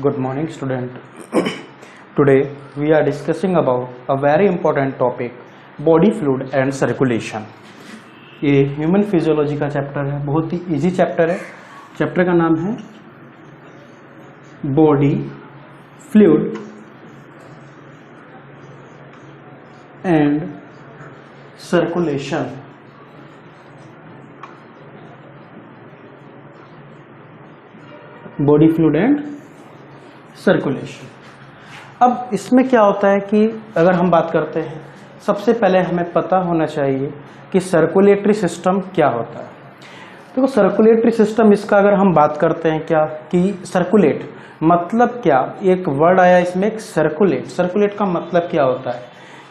Good morning, student. Today we are discussing about a very important topic, body fluid and circulation. ये human physiology का chapter है, बहुत ही easy chapter है. Chapter का नाम है body fluid and circulation. Body fluid and circulation. अब इसमें क्या होता है कि अगर हम बात करते हैं, सबसे पहले हमें पता होना चाहिए कि सर्कुलेटरी सिस्टम क्या होता है. देखो, सर्कुलेटरी सिस्टम, इसका अगर हम बात करते हैं क्या कि सर्कुलेट मतलब क्या, एक वर्ड आया इसमें, एक सर्कुलेट. सर्कुलेट का मतलब क्या होता है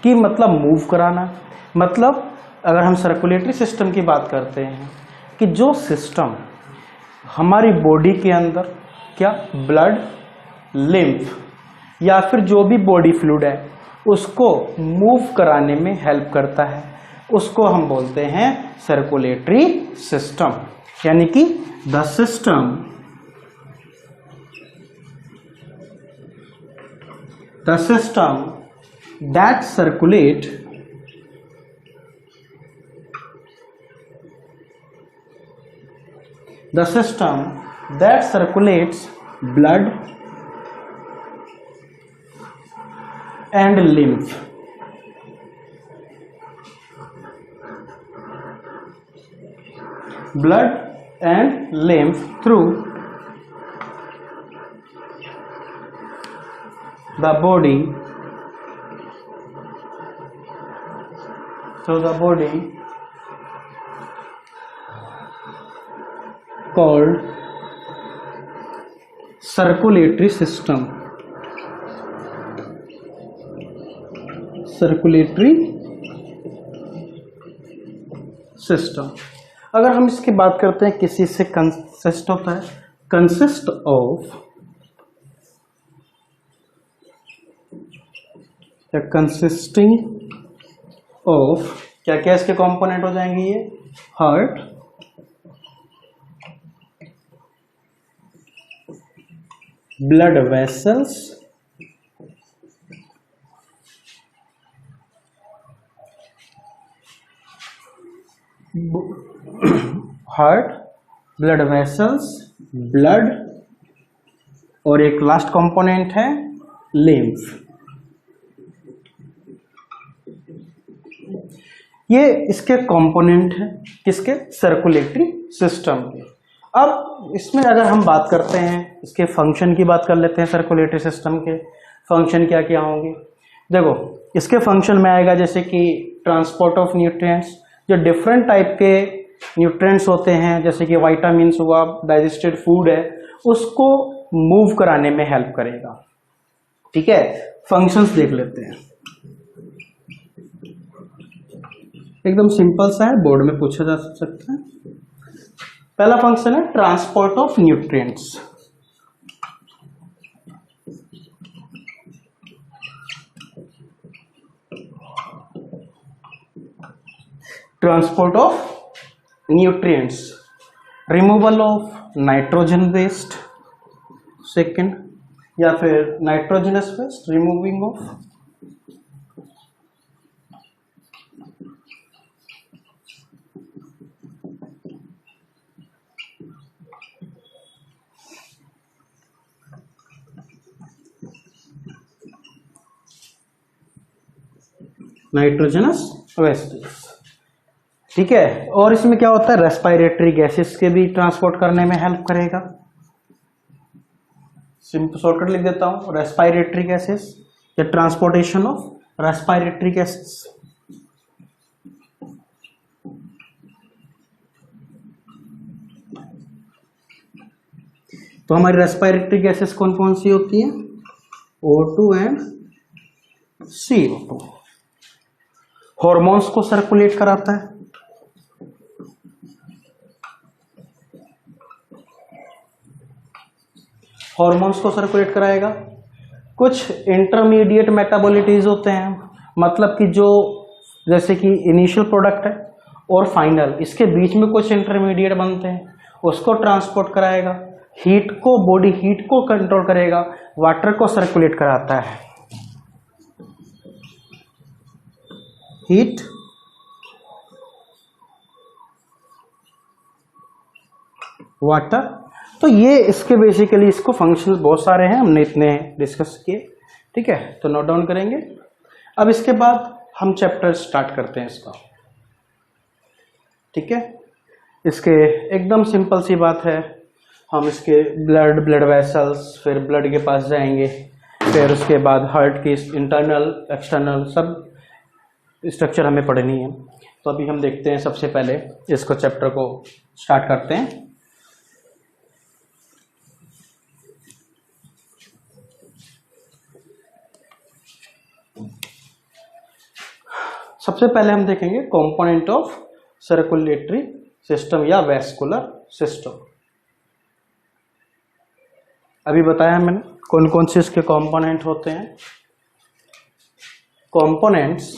कि मतलब मूव कराना. मतलब अगर हम सर्कुलेटरी सिस्टम की बात करते हैं कि जो सिस्टम हमारी बॉडी के अंदर क्या ब्लड, लिम्फ या फिर जो भी बॉडी फ्लूइड है उसको मूव कराने में हेल्प करता है, उसको हम बोलते हैं सर्कुलेटरी सिस्टम. यानी कि the system that circulate blood and lymph. Blood and lymph through the body, called circulatory system. अगर हम इसकी बात करते हैं, किसी से कंसिस्ट होता है, कंसिस्ट ऑफ या कंसिस्टिंग ऑफ, क्या क्या इसके कंपोनेंट हो जाएंगे, ये हार्ट, ब्लड वेसल्स, ब्लड और एक लास्ट कंपोनेंट है लिम्फ. ये इसके कंपोनेंट है किसके, सर्कुलेटरी सिस्टम के. अब इसमें अगर हम बात करते हैं, इसके फंक्शन की बात कर लेते हैं. सर्कुलेटरी सिस्टम के फंक्शन क्या क्या होंगे. देखो, इसके फंक्शन में आएगा जैसे कि ट्रांसपोर्ट ऑफ न्यूट्रिएंट्स, जो डिफरेंट टाइप के न्यूट्रिएंट्स होते हैं, जैसे कि विटामिन्स हुआ, डाइजेस्टेड फूड है, उसको मूव कराने में हेल्प करेगा. ठीक है, फंक्शंस देख लेते हैं. एकदम सिंपल सा है, बोर्ड में पूछा जा सकता है. पहला फंक्शन है transport of nutrients. Transport of nutrients, removal of nitrogen waste, second, या फिर nitrogenous waste, removing of nitrogenous wastage. ठीक है, और इसमें क्या होता है, रेस्पिरेटरी गैसेस के भी ट्रांसपोर्ट करने में हेल्प करेगा. सिंपल शॉर्टकट लिख देता हूं, रेस्पिरेटरी गैसेस या ट्रांसपोर्टेशन ऑफ रेस्पिरेटरी गैसेस. तो हमारी रेस्पिरेटरी गैसेस कौन कौन सी होती है, O2 एंड CO2. हॉर्मोन्स को सर्कुलेट कराता है. हॉर्मोन्स को सर्कुलेट कराएगा. कुछ इंटरमीडिएट मेटाबोलिटीज होते हैं, मतलब कि जो जैसे कि इनिशियल प्रोडक्ट है और फाइनल, इसके बीच में कुछ इंटरमीडिएट बनते हैं, उसको ट्रांसपोर्ट कराएगा. हीट को, बॉडी हीट को कंट्रोल करेगा, वाटर को सर्कुलेट कराता है। हीट, वाटर, तो ये इसके बेसिकली इसको फंक्शंस बहुत सारे हैं, हमने इतने डिस्कस किए। ठीक है, तो नोट डाउन करेंगे। अब इसके बाद हम चैप्टर स्टार्ट करते हैं इसका। ठीक है, इसके एकदम सिंपल सी बात है, हम इसके ब्लड वेसल्स, फिर ब्लड के पास जाएंगे, फिर उसके बाद हार्ट की इंटरनल एक्सटर्नल सब स्ट्रक्चर हमें पढ़नी है। तो अभी हम देखते हैं, सबसे पहले इसको चैप्टर को स्टार्ट करते हैं। सबसे पहले हम देखेंगे कंपोनेंट ऑफ सर्कुलेटरी सिस्टम या वैस्कुलर सिस्टम। अभी बताया मैंने कौन कौन से इसके कंपोनेंट होते हैं। Components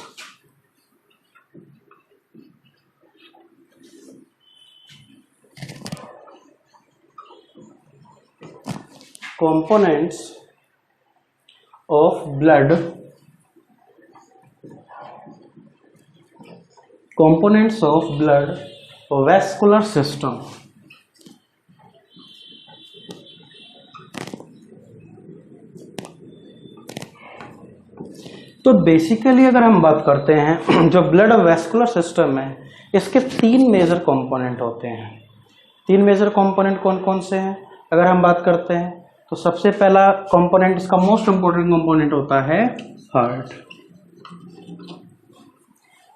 of blood, components of blood vascular system। तो बेसिकली अगर हम बात करते हैं, जो ब्लड वैस्कुलर सिस्टम है, इसके तीन मेजर कंपोनेंट होते हैं। तीन मेजर कंपोनेंट कौन कौन से हैं अगर हम बात करते हैं, तो सबसे पहला कंपोनेंट, इसका मोस्ट इंपोर्टेंट कंपोनेंट होता है हार्ट,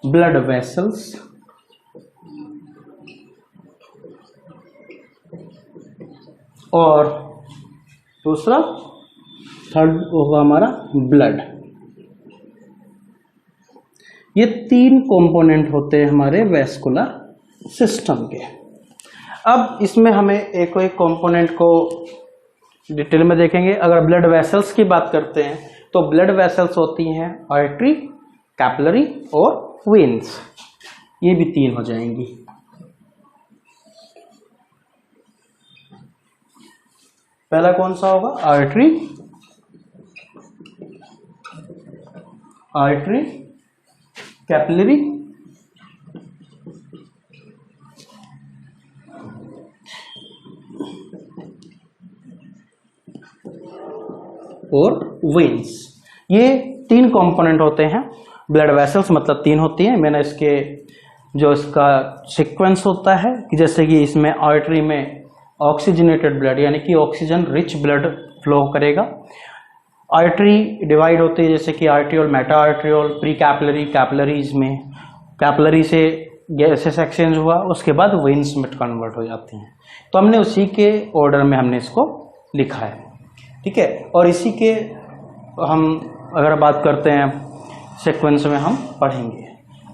ब्लड वेसल्स, और दूसरा थर्ड होगा हमारा ब्लड। ये तीन कंपोनेंट होते हैं हमारे वैस्कुलर सिस्टम के। अब इसमें हमें एक कंपोनेंट को डिटेल में देखेंगे। अगर ब्लड वेसल्स की बात करते हैं तो ब्लड वेसल्स होती हैं आर्टरी, कैपिलरी और वेन्स, ये भी तीन हो जाएंगी। पहला कौन सा होगा, आर्टरी, कैपिलरी और वेन्स। ये तीन कंपोनेंट होते हैं। ब्लड वेसल्स मतलब तीन होती हैं। मैंने इसके जो इसका सीक्वेंस होता है कि जैसे कि इसमें आर्टरी में ऑक्सीजनेटेड ब्लड यानी कि ऑक्सीजन रिच ब्लड फ्लो करेगा। आर्टरी डिवाइड होती है जैसे कि arteriole, Meta arteriole, pre capillary, capillaries में कैपिलरी से गैसेस एक्सचेंज हुआ, उसके बाद वेन्स में कन्वर्ट हो जाती हैं। तो हमने उसी के ऑर्डर में हमने इसको लिखा है। ठीक है, और इसी के हम अगर बात करते हैं सीक्वेंस में हम पढ़ेंगे।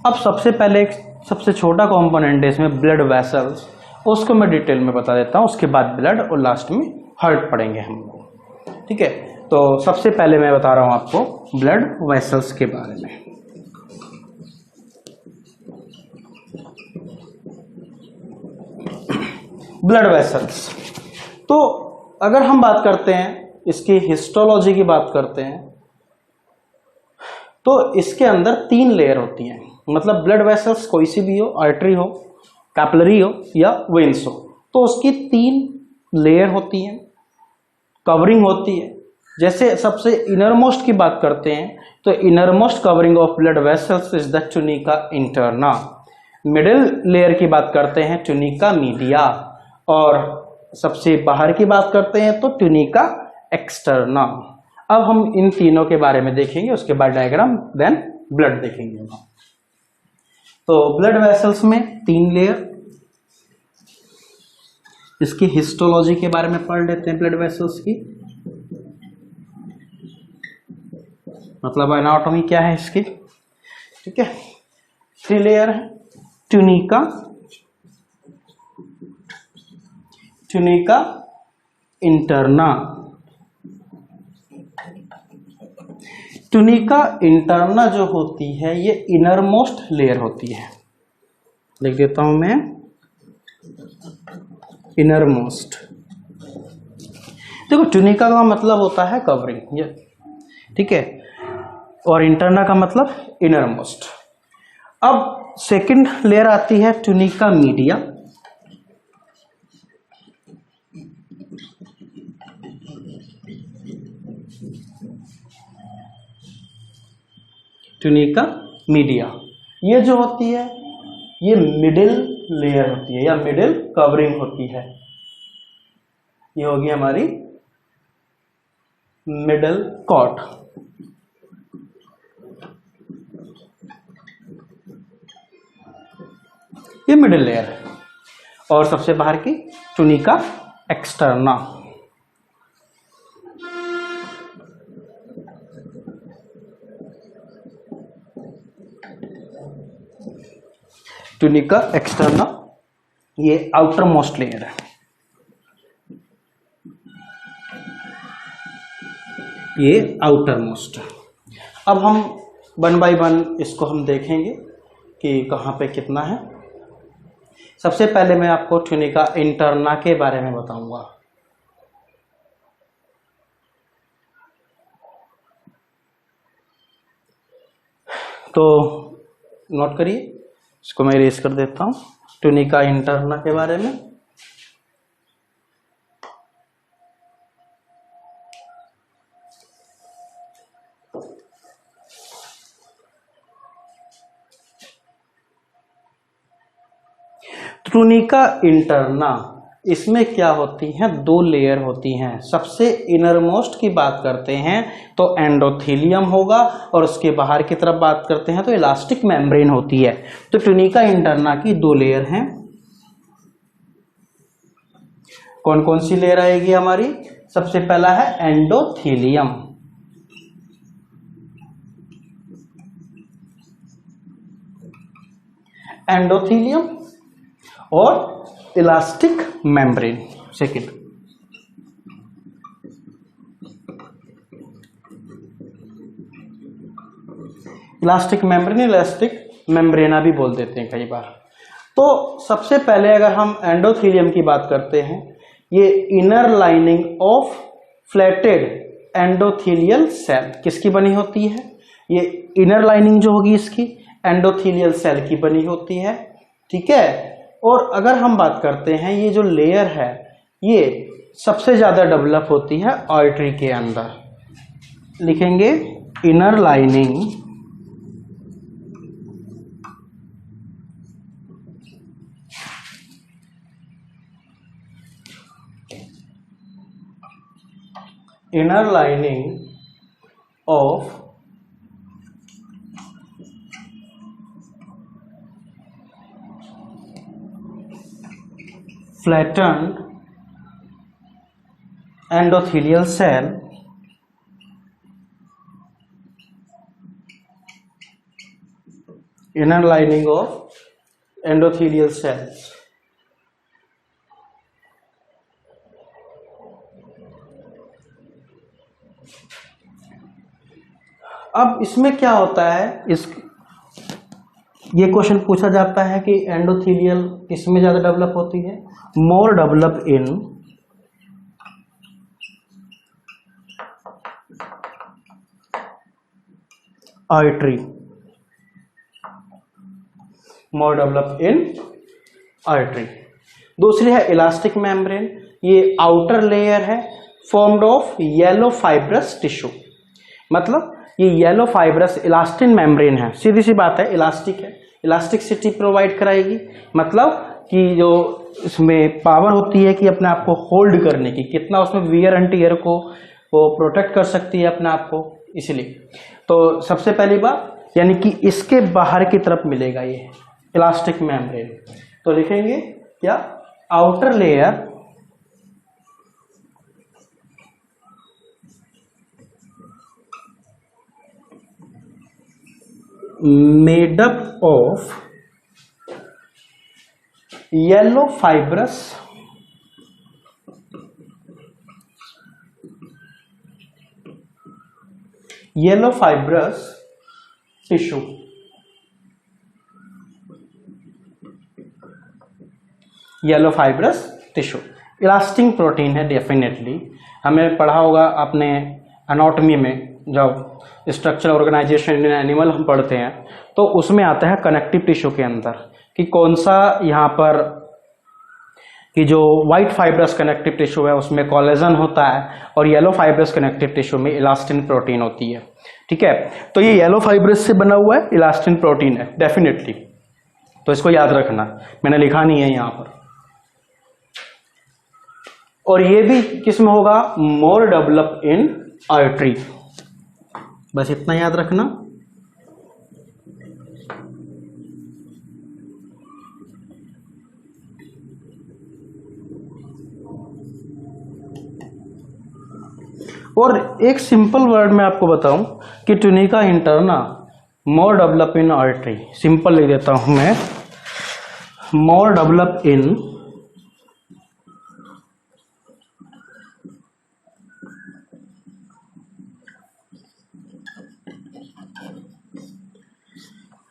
अब सबसे पहले एक सबसे छोटा कंपोनेंट है इसमें ब्लड वेसल्स, उसको मैं डिटेल में बता देता हूँ, उसके बाद ब्लड और लास्ट में हार्ट पढ़ेंगे हम लोग। ठीक है, तो सबसे पहले मैं बता रहा हूँ आपको ब्लड वेसल्स के बारे में। ब्लड वेसल्स, तो अगर हम बात करते हैं इसकी हिस्टोलॉजी की बात करते हैं तो इसके अंदर तीन लेयर होती हैं। मतलब ब्लड वेसल्स कोई सी भी हो, आर्टरी हो, कैपिलरी हो या वेन्स हो, तो उसकी तीन लेयर होती हैं, कवरिंग होती है। जैसे सबसे इनरमोस्ट की बात करते हैं तो innermost covering of blood vessels is the tunica interna. Middle layer की बात करते हैं ट्यूनिका मीडिया, और सबसे बाहर की बात करते हैं तो ट्यूनिका एक्सटर्ना। अब हम इन तीनों के बारे में देखेंगे, उसके बाद डायग्राम, देन ब्लड देखेंगे। तो ब्लड वेसल्स में तीन लेयर, इसकी हिस्टोलॉजी के बारे में पढ़ लेते हैं। ब्लड वेसल्स की मतलब एनाटॉमी क्या है इसकी। ठीक है, थ्री लेयर है, tunica, tunica interna. Tunica interna जो होती है ये इनरमोस्ट लेयर होती है। लिख देता हूं मैं, इनरमोस्ट। देखो ट्यूनिका का मतलब होता है कवरिंग, ये ठीक है, और इंटरना का मतलब इनर मोस्ट। अब सेकंड लेयर आती है ट्यूनिका मीडिया। ट्यूनिका मीडिया ये जो होती है ये मिडिल लेयर होती है या मिडिल कवरिंग होती है। ये होगी हमारी मिडल कॉट। ये मिडिल लेयर है। और सबसे बाहर की ट्यूनिका एक्सटर्ना। ट्यूनिका एक्सटर्ना ये आउटर मोस्ट लेयर है। ये आउटर मोस्ट। अब हम वन बाय वन इसको हम देखेंगे कि कहाँ पे कितना है। सबसे पहले मैं आपको ट्यूनिका इंटरना के बारे में बताऊंगा। तो नोट करिए, इसको मैं इरेज कर देता हूं। ट्यूनिका इंटरना के बारे में ट्यूनिका इंटरना, इसमें क्या होती हैं, दो लेयर होती हैं। सबसे इनर मोस्ट की बात करते हैं तो एंडोथेलियम होगा, और उसके बाहर की तरफ बात करते हैं तो इलास्टिक मेम्ब्रेन होती है। तो ट्यूनिका इंटरना की दो लेयर हैं। कौन कौन सी लेयर आएगी हमारी? सबसे पहला है एंडोथेलियम। एंडोथेलियम और elastic membrane second. Elastic membrane, elastic मेम्ब्रेना भी बोल देते हैं कई बार। तो सबसे पहले अगर हम एंडोथेलियम की बात करते हैं, ये inner lining of flatted endothelial cell किसकी बनी होती है? ये इनर लाइनिंग जो होगी इसकी एंडोथेलियल सेल की बनी होती है, ठीक है। और अगर हम बात करते हैं ये जो लेयर है ये सबसे ज्यादा डेवलप होती है आर्टरी के अंदर। लिखेंगे inner lining of flattened endothelial cell inner lining of endothelial cells। अब इसमें क्या होता है, ये क्वेश्चन पूछा जाता है कि एंडोथेलियल किसमें ज्यादा डेवलप होती है? More develop in artery, more develop in artery. दूसरी है इलास्टिक मेम्ब्रेन, ये आउटर लेयर है formed of yellow fibrous tissue. मतलब ये येलो फाइब्रस इलास्टिन मेम्ब्रेन है, सीधी सी बात है, इलास्टिक है, इलास्टिसिटी प्रोवाइड कराएगी। मतलब कि जो इसमें पावर होती है कि अपने आप को होल्ड करने की, कितना उसमें वियर एंड टियर को वो प्रोटेक्ट कर सकती है अपने आप को, इसलिए। तो सबसे पहली बात यानी कि इसके बाहर की तरफ मिलेगा ये इलास्टिक मेम्ब्रेन। तो लिखेंगे क्या? Outer layer made up of yellow fibrous tissue। Yellow fibrous tissue elastin protein है डेफिनेटली। हमें पढ़ा होगा आपने एनाटॉमी में, जब स्ट्रक्चरल ऑर्गेनाइजेशन इन एनिमल हम पढ़ते हैं तो उसमें आता है कनेक्टिव टिश्यू के अंदर कि कौन सा यहाँ पर कि जो व्हाइट फाइब्रस कनेक्टिव टिश्यू है उसमें कोलेजन होता है और येलो फाइब्रस कनेक्टिव टिश्यू में इलास्टिन प्रोटीन होती है। ठीक है, तो ये येलो फाइब्रस से बना हुआ है, इलास्टिन प्रोटीन है डेफिनेटली, तो इसको याद रखना, मैंने लिखा नहीं है यहाँ पर। और ये भी किस में होगा, मोर डेवलप इन आर्टरी, बस इतना याद रखना। और एक सिंपल वर्ड में आपको बताऊं कि tunica interna more develop in artery, simple लिख देता हूं मैं, मोर डेवलप इन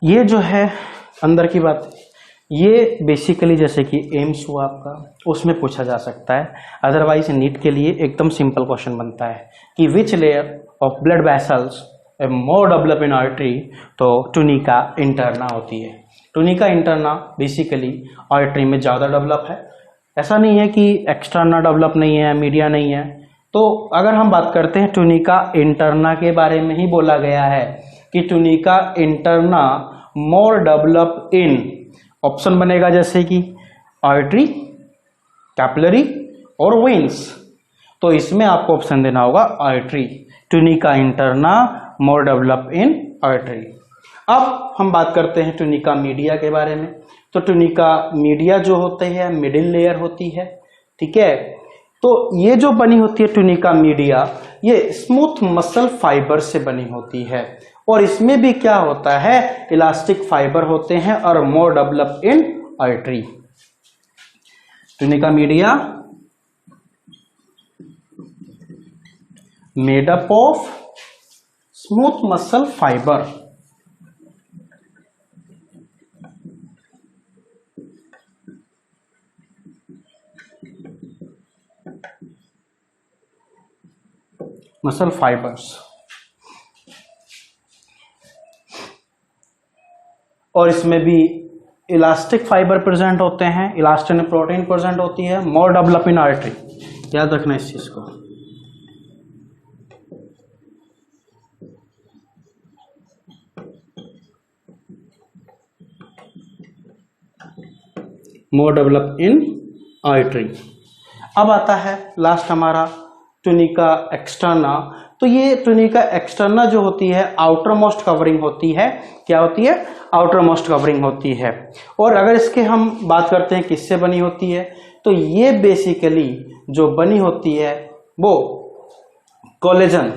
ये जो है अंदर की बात, ये बेसिकली जैसे कि एम्स हुआ आपका, उसमें पूछा जा सकता है, अदरवाइज नीट के लिए एकदम सिंपल क्वेश्चन बनता है कि which layer of blood vessels more develop in artery, तो ट्यूनिका इंटरना होती है। ट्यूनिका इंटरना बेसिकली आर्टरी में ज़्यादा डेवलप है, ऐसा नहीं है कि एक्सटर्ना डेवलप नहीं है, मीडिया नहीं है। तो अगर हम बात करते हैं ट्यूनिका इंटरना के बारे में ही बोला गया है कि ट्यूनिका इंटरना मोर डेवलप इन, ऑप्शन बनेगा जैसे कि आर्टरी, कैपिलरी और वेन्स, तो इसमें आपको ऑप्शन देना होगा artery, tunica interna more develop in artery. अब हम बात करते हैं ट्यूनिका मीडिया के बारे में। तो ट्यूनिका मीडिया जो होते हैं मिडिल लेयर होती है, ठीक है। तो ये जो बनी होती है ट्यूनिका मीडिया, ये स्मूथ मसल फाइबर से बनी होती है और इसमें भी क्या होता है, इलास्टिक फाइबर होते हैं और more develop in artery. Tunica media made up of smooth muscle fibre, muscle fibres, और इसमें भी इलास्टिक फाइबर प्रेजेंट होते हैं, इलास्टिन प्रोटीन प्रेजेंट होती है, मोर डेवलप इन आर्टरी, याद रखना इस चीज को। मोर डेवलप इन आर्टरी। अब आता है लास्ट हमारा ट्यूनिका एक्सटर्ना। तो ये ट्यूनिका एक्सटर्ना जो होती है आउटर मोस्ट कवरिंग होती है, क्या होती है, आउटर मोस्ट कवरिंग होती है। और अगर इसके हम बात करते हैं किससे बनी होती है, तो ये बेसिकली जो बनी होती है वो कोलेजन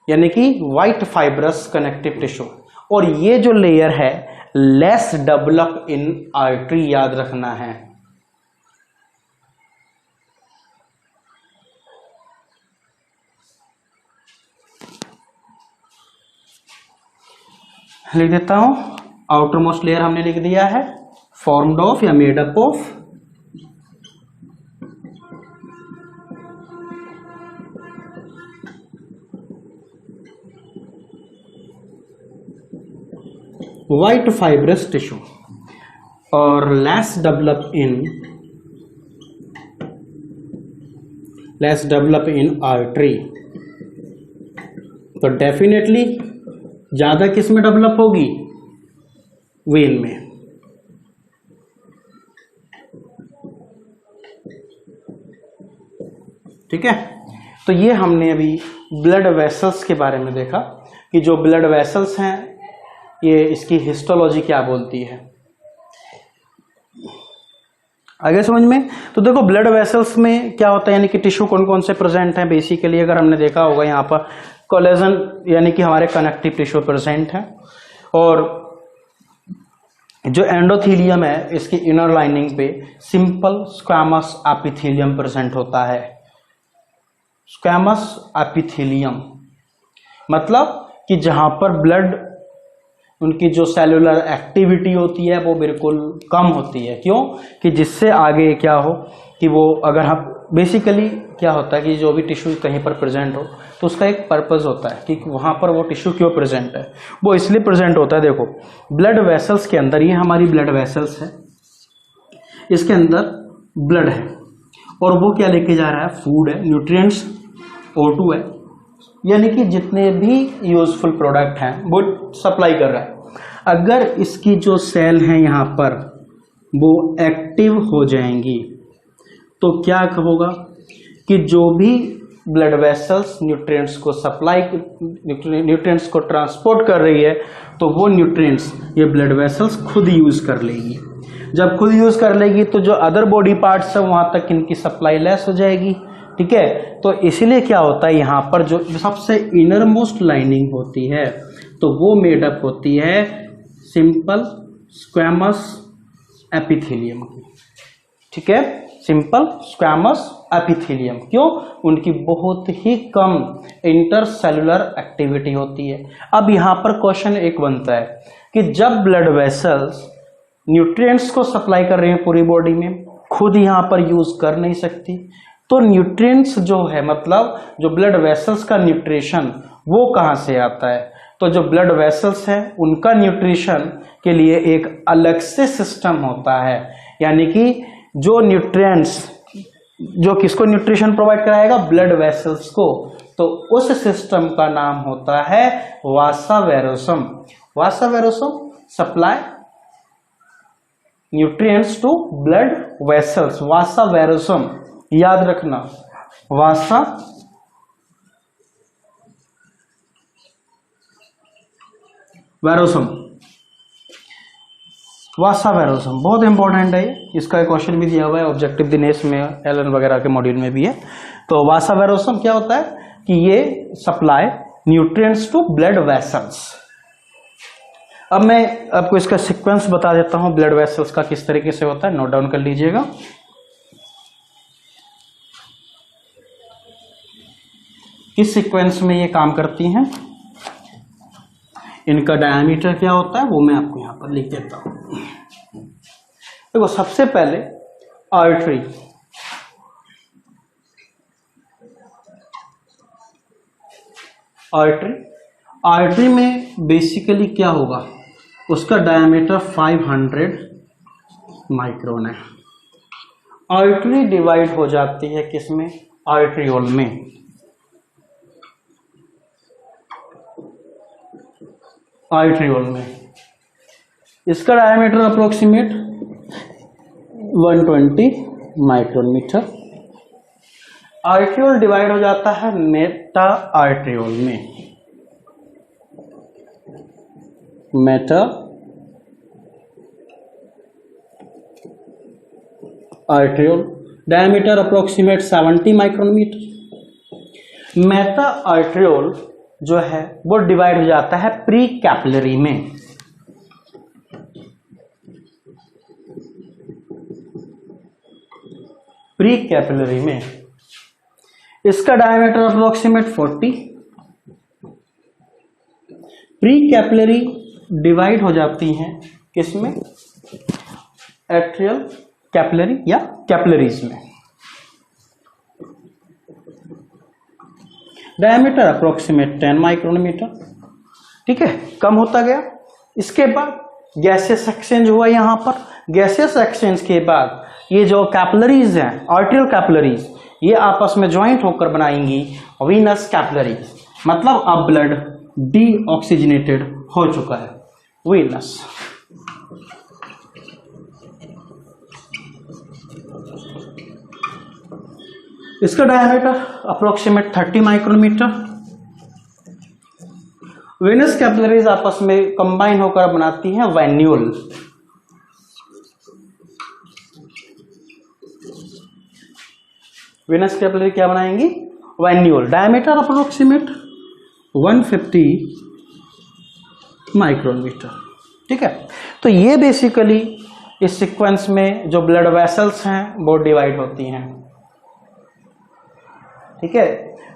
यानी कि व्हाइट फाइब्रस कनेक्टिव टिश्यू, और ये जो लेयर है लेस डेवलप इन आर्टरी, याद रखना है। लिख देता हूं, आउटर मोस्ट लेयर हमने लिख दिया है फॉर्म्ड ऑफ या made up of white fibrous tissue और लेस डेवलप इन आर्टरी। तो डेफिनेटली ज्यादा किस में डेवलप होगी, वेन में। ठीक है, तो ये हमने अभी ब्लड वेसल्स के बारे में देखा कि जो ब्लड वेसल्स हैं ये इसकी हिस्टोलॉजी क्या बोलती है। आगे समझ में, तो देखो ब्लड वेसल्स में क्या होता है, यानी कि टिश्यू कौन कौन से प्रेजेंट हैं। बेसिकली अगर हमने देखा होगा यहाँ पर कोलेजन यानी कि हमारे कनेक्टिव टिश्यू प्रेजेंट है, और जो एंडोथीलियम है इसकी इनर लाइनिंग पे सिंपल स्क्वैमस एपिथेलियम प्रेजेंट होता है। स्क्वैमस एपिथेलियम मतलब कि जहां पर ब्लड उनकी जो सेलुलर एक्टिविटी होती है वो बिल्कुल कम होती है, क्यों कि जिससे आगे क्या हो कि वो अगर हम बेसिकली क्या होता है कि जो भी टिश्यू कहीं पर प्रेजेंट हो तो उसका एक पर्पस होता है कि वहाँ पर वो टिश्यू क्यों प्रेजेंट है। वो इसलिए प्रेजेंट होता है, देखो ब्लड वेसल्स के अंदर, ये हमारी ब्लड वेसल्स है, इसके अंदर ब्लड है और वो क्या लेके जा रहा है, फूड है, न्यूट्रिएंट्स, O2 है, यानी कि जितने भी यूजफुल प्रोडक्ट हैं वो सप्लाई कर रहा है। अगर इसकी जो सेल हैं यहाँ पर वो एक्टिव हो जाएंगी तो क्या होगा कि जो भी ब्लड वेसल्स न्यूट्रिएंट्स को सप्लाई, न्यूट्रिएंट्स को ट्रांसपोर्ट कर रही है तो वो न्यूट्रिएंट्स ये ब्लड वेसल्स खुद यूज कर लेगी। जब खुद यूज कर लेगी तो जो अदर बॉडी पार्ट्स है वहां तक इनकी सप्लाई लेस हो जाएगी। ठीक है, तो इसीलिए क्या होता है यहाँ पर जो सबसे इनर मोस्ट लाइनिंग होती है तो वो मेडअप होती है सिंपल स्क्वैमस एपिथेलियम की। ठीक है, सिंपल स्क्वैमस एपिथेलियम। क्यों? उनकी बहुत ही कम इंटरसेलुलर एक्टिविटी होती है। अब यहाँ पर क्वेश्चन एक बनता है कि जब ब्लड वेसल्स न्यूट्रिएंट्स को सप्लाई कर रहे हैं पूरी बॉडी में, खुद यहाँ पर यूज कर नहीं सकती, तो न्यूट्रिएंट्स जो है मतलब जो ब्लड वेसल्स का न्यूट्रिशन वो कहाँ से आता है, तो जो ब्लड वेसल्स है उनका न्यूट्रिशन के लिए एक अलग से सिस्टम होता है। यानी कि जो न्यूट्रिएंट्स जो किसको न्यूट्रिशन प्रोवाइड कराएगा, ब्लड वेसल्स को, तो उस सिस्टम का नाम होता है वासा वेरोसम। वासा वेरोसम supply nutrients to blood vessels, वासा वेरोसम, याद रखना वासा वेरोसम। वासा वेरोसम बहुत इंपॉर्टेंट है, इसका एक क्वेश्चन भी दिया हुआ है ऑब्जेक्टिव दिनेश में, एलन वगैरह के मॉड्यूल में भी है। तो वासा वेरोसम क्या होता है कि ये supply nutrients to blood vessels. अब मैं आपको इसका सीक्वेंस बता देता हूं ब्लड वेसल्स का किस तरीके से होता है, नोट डाउन कर लीजिएगा। किस सीक्वेंस में ये काम करती हैं, इनका डायमीटर क्या होता है वो मैं आपको यहां पर लिख देता हूं। देखो सबसे पहले आर्टरी, आर्टरी में बेसिकली क्या होगा, उसका डायमीटर 500 माइक्रोन है। आर्टरी डिवाइड हो जाती है किसमें, आर्ट्रियोल में। आर्ट्रियोल में इसका diameter approximate 120 micron meter. Arteriole divide हो जाता है मेटा आर्ट्रियोल में। Meta arteriole diameter approximate 70 micron meter. Meta arteriole जो है वो डिवाइड हो जाता है प्री कैपिलरी में। प्री कैपिलरी में इसका diameter approximate 40। Pre capillary divide हो जाती हैं किसमें, एट्रियल कैपिलरी या कैपिलरीज में। Diameter approximate 10 micrometer. ठीक है, कम होता गया। इसके बाद गैसियस एक्सचेंज हुआ यहां पर। गैसियस एक्सचेंज के बाद ये जो कैपिलरीज हैं, आर्टियल कैपिलरीज, ये आपस में ज्वाइंट होकर बनाएंगी वीनस कैपिलरीज। मतलब अब ब्लड डीऑक्सीजनेटेड हो चुका है, वीनस। इसका diameter approximate 30 micrometer. Venous capillaries आपस में कंबाइन होकर बनाती हैं वैन्यूल। वेनस कैपिलरी क्या बनाएंगी, वैन्यूल। Diameter approximate 150 micrometer. ठीक है, तो ये बेसिकली इस सीक्वेंस में जो ब्लड वेसल्स हैं वो डिवाइड होती हैं। ठीक है,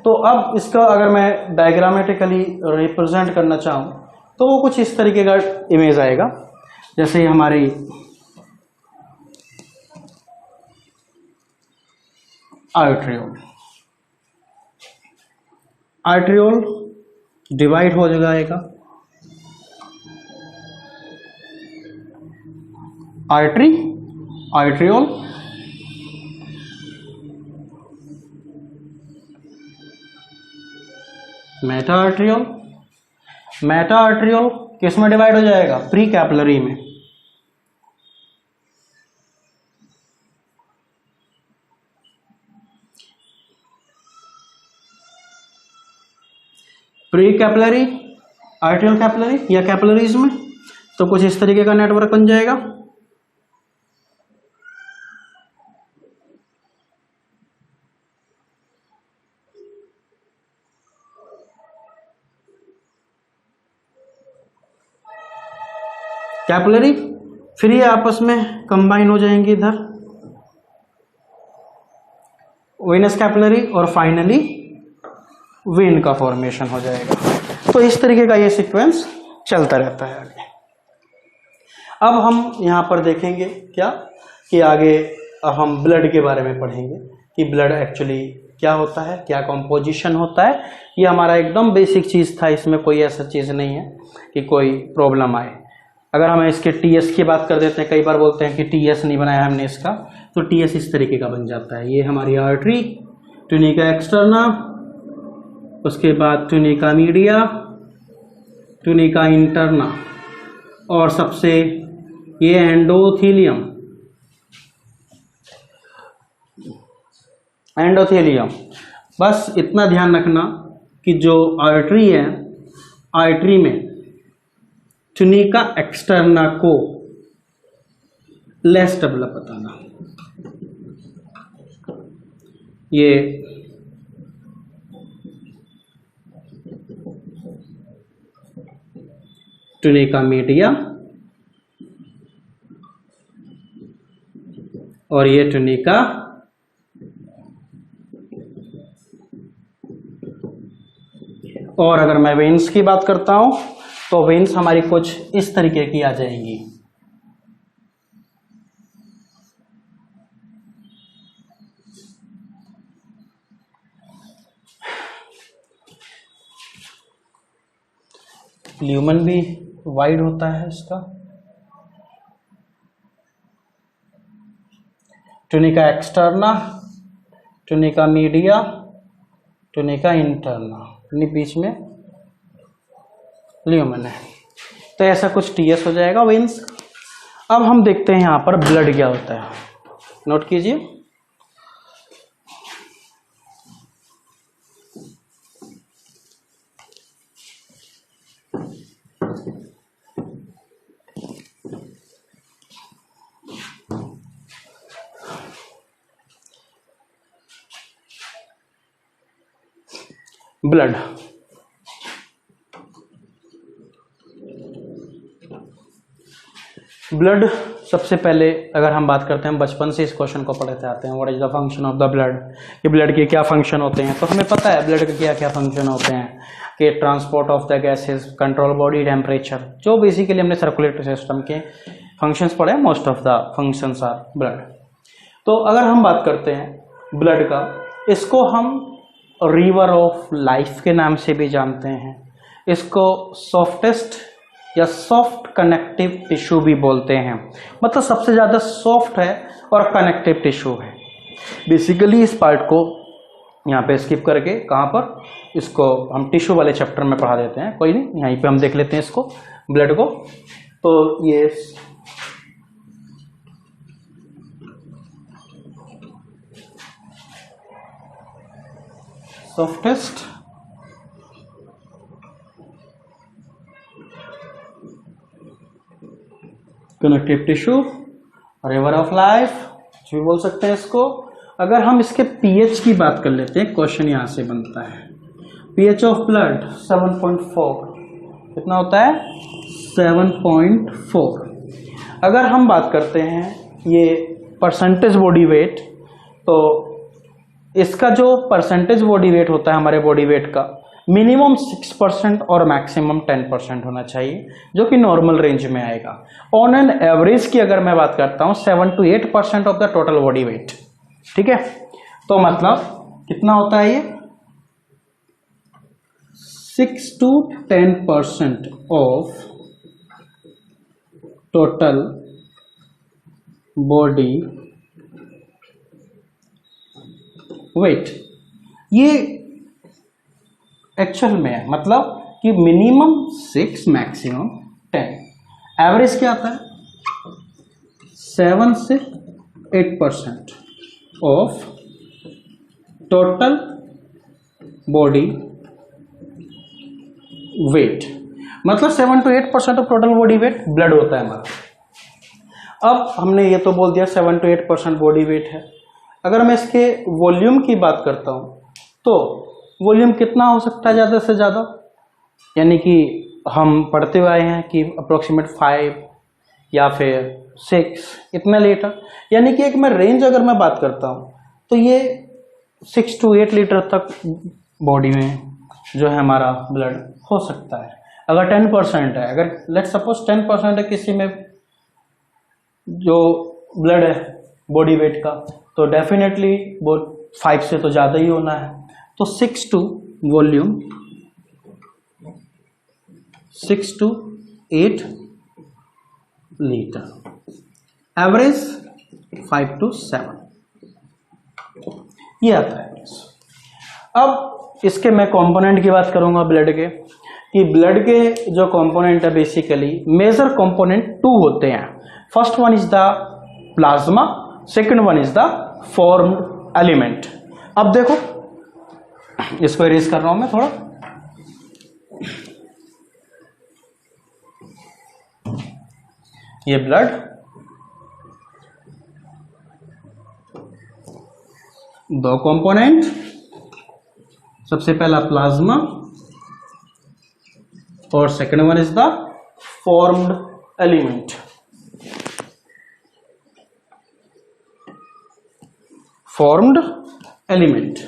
तो अब इसका अगर मैं डायग्रामेटिकली रिप्रेजेंट करना चाहूं तो वो कुछ इस तरीके का इमेज आएगा। जैसे हमारी आर्ट्रियोल। आर्ट्रियोल डिवाइड हो जाएगा, artery, arteriole, Meta arteriole. Meta arteriole किस में डिवाइड हो जाएगा? प्री कैपिलरी में। प्री कैपिलरी, आर्ट्रियोल कैपिलरी या कैपिलरीज में, तो कुछ इस तरीके का नेटवर्क बन जाएगा। कैपिलरी, फिर ये आपस में कंबाइन हो जाएंगे इधर, वेनस कैपिलरी, और फाइनली वेन का फॉर्मेशन हो जाएगा। तो इस तरीके का ये सीक्वेंस चलता रहता है आगे। अब हम यहाँ पर देखेंगे क्या कि आगे हम ब्लड के बारे में पढ़ेंगे कि ब्लड एक्चुअली क्या होता है, क्या कॉम्पोजिशन होता है। ये हमारा एकदम बेसिक चीज़ था, इसमें कोई ऐसा चीज़ नहीं है कि कोई प्रॉब्लम आए। अगर हम इसके टीएस की बात कर देते हैं, कई बार बोलते हैं कि टीएस नहीं बनाया हमने इसका, तो टीएस इस तरीके का बन जाता है। ये हमारी आर्टरी, ट्यूनिका एक्सटर्ना, उसके बाद ट्यूनिका मीडिया, ट्यूनिका इंटरना, और सबसे ये एंडोथेलियम। एंडोथेलियम, बस इतना ध्यान रखना कि जो आर्टरी है, आर्टरी में ट्यूनिका एक्सटर्ना को लेस डेवलप बताना। ये ट्यूनिका मीडिया और ये ट्यूनिका और अगर मैं वेन्स की बात करता हूं तो वेन्स हमारी कुछ इस तरीके की आ जाएंगी। ल्यूमन भी वाइड होता है इसका, tunica externa, tunica media, tunica interna, बीच में ल्यूमन है। तो ऐसा कुछ टीएस हो जाएगा वेन्स। अब हम देखते हैं यहां पर ब्लड क्या होता है, नोट कीजिए। ब्लड, ब्लड सबसे पहले अगर हम बात करते हैं, बचपन से इस क्वेश्चन को पढ़ते आते हैं, what is the function of the blood, कि ब्लड के क्या फंक्शन होते हैं। तो हमें पता है ब्लड के क्या क्या फंक्शन होते हैं, कि transport of the gases, control body temperature, जो बेसिकली हमने सर्कुलेटरी सिस्टम के फंक्शंस पढ़े, most of the functions are blood. तो अगर हम बात करते हैं ब्लड का, इसको हम रिवर ऑफ लाइफ के नाम से भी जानते हैं, इसको सॉफ्टेस्ट या सॉफ्ट कनेक्टिव टिश्यू भी बोलते हैं, मतलब सबसे ज़्यादा सॉफ्ट है और कनेक्टिव टिश्यू है। बेसिकली इस पार्ट को यहाँ पे स्किप करके कहाँ पर, इसको हम टिश्यू वाले चैप्टर में पढ़ा देते हैं, कोई नहीं, यहीं पे हम देख लेते हैं इसको, ब्लड को। तो ये softest connective tissue, river of life भी बोल सकते हैं इसको। अगर हम इसके पीएच की बात कर लेते हैं, क्वेश्चन यहां से बनता है, पीएच ऑफ ब्लड 7.4, कितना होता है 7.4। अगर हम बात करते हैं ये परसेंटेज बॉडी वेट, तो इसका जो परसेंटेज बॉडी वेट होता है हमारे बॉडी वेट का, मिनिमम 6% और मैक्सिमम 10% होना चाहिए, जो कि नॉर्मल रेंज में आएगा। ऑन एन एवरेज की अगर मैं बात करता हूं 7 to 8% of the total body weight, ठीक है। तो मतलब कितना होता है ये 6 to 10% of total body weight. ये एक्चुअल में है, मतलब कि मिनिमम 6 मैक्सिमम 10, एवरेज क्या आता है 7 से 8% ऑफ टोटल बॉडी वेट, मतलब 7 to 8% of total body weight blood होता है हमारा। अब हमने ये तो बोल दिया 7 to 8% बॉडी वेट है। अगर मैं इसके वॉल्यूम की बात करता हूं तो वॉल्यूम कितना हो सकता है ज़्यादा से ज़्यादा, यानी कि हम पढ़ते हुए आए हैं कि अप्रोक्सीमेट 5 या फिर 6 इतना लीटर, यानी कि एक मैं रेंज अगर मैं बात करता हूं तो ये 6 to 8 लीटर तक बॉडी में जो है हमारा ब्लड हो सकता है। अगर 10% है, अगर लेट सपोज 10% है किसी में जो ब्लड है बॉडी वेट का, तो डेफिनेटली वो 5 से तो ज़्यादा ही होना है। तो 6 to volume 6 to 8 litre, average 5 to 7, ये आता है एवरेज। अब इसके मैं कंपोनेंट की बात करूंगा ब्लड के, कि ब्लड के जो कंपोनेंट है बेसिकली मेजर कंपोनेंट 2 होते हैं। First one is the plasma, second one is the formed element. अब देखो इसको इरेज कर रहा हूं मैं थोड़ा, ये ब्लड, दो कंपोनेंट, सबसे पहला प्लाज्मा और second one is the formed element. Formed element,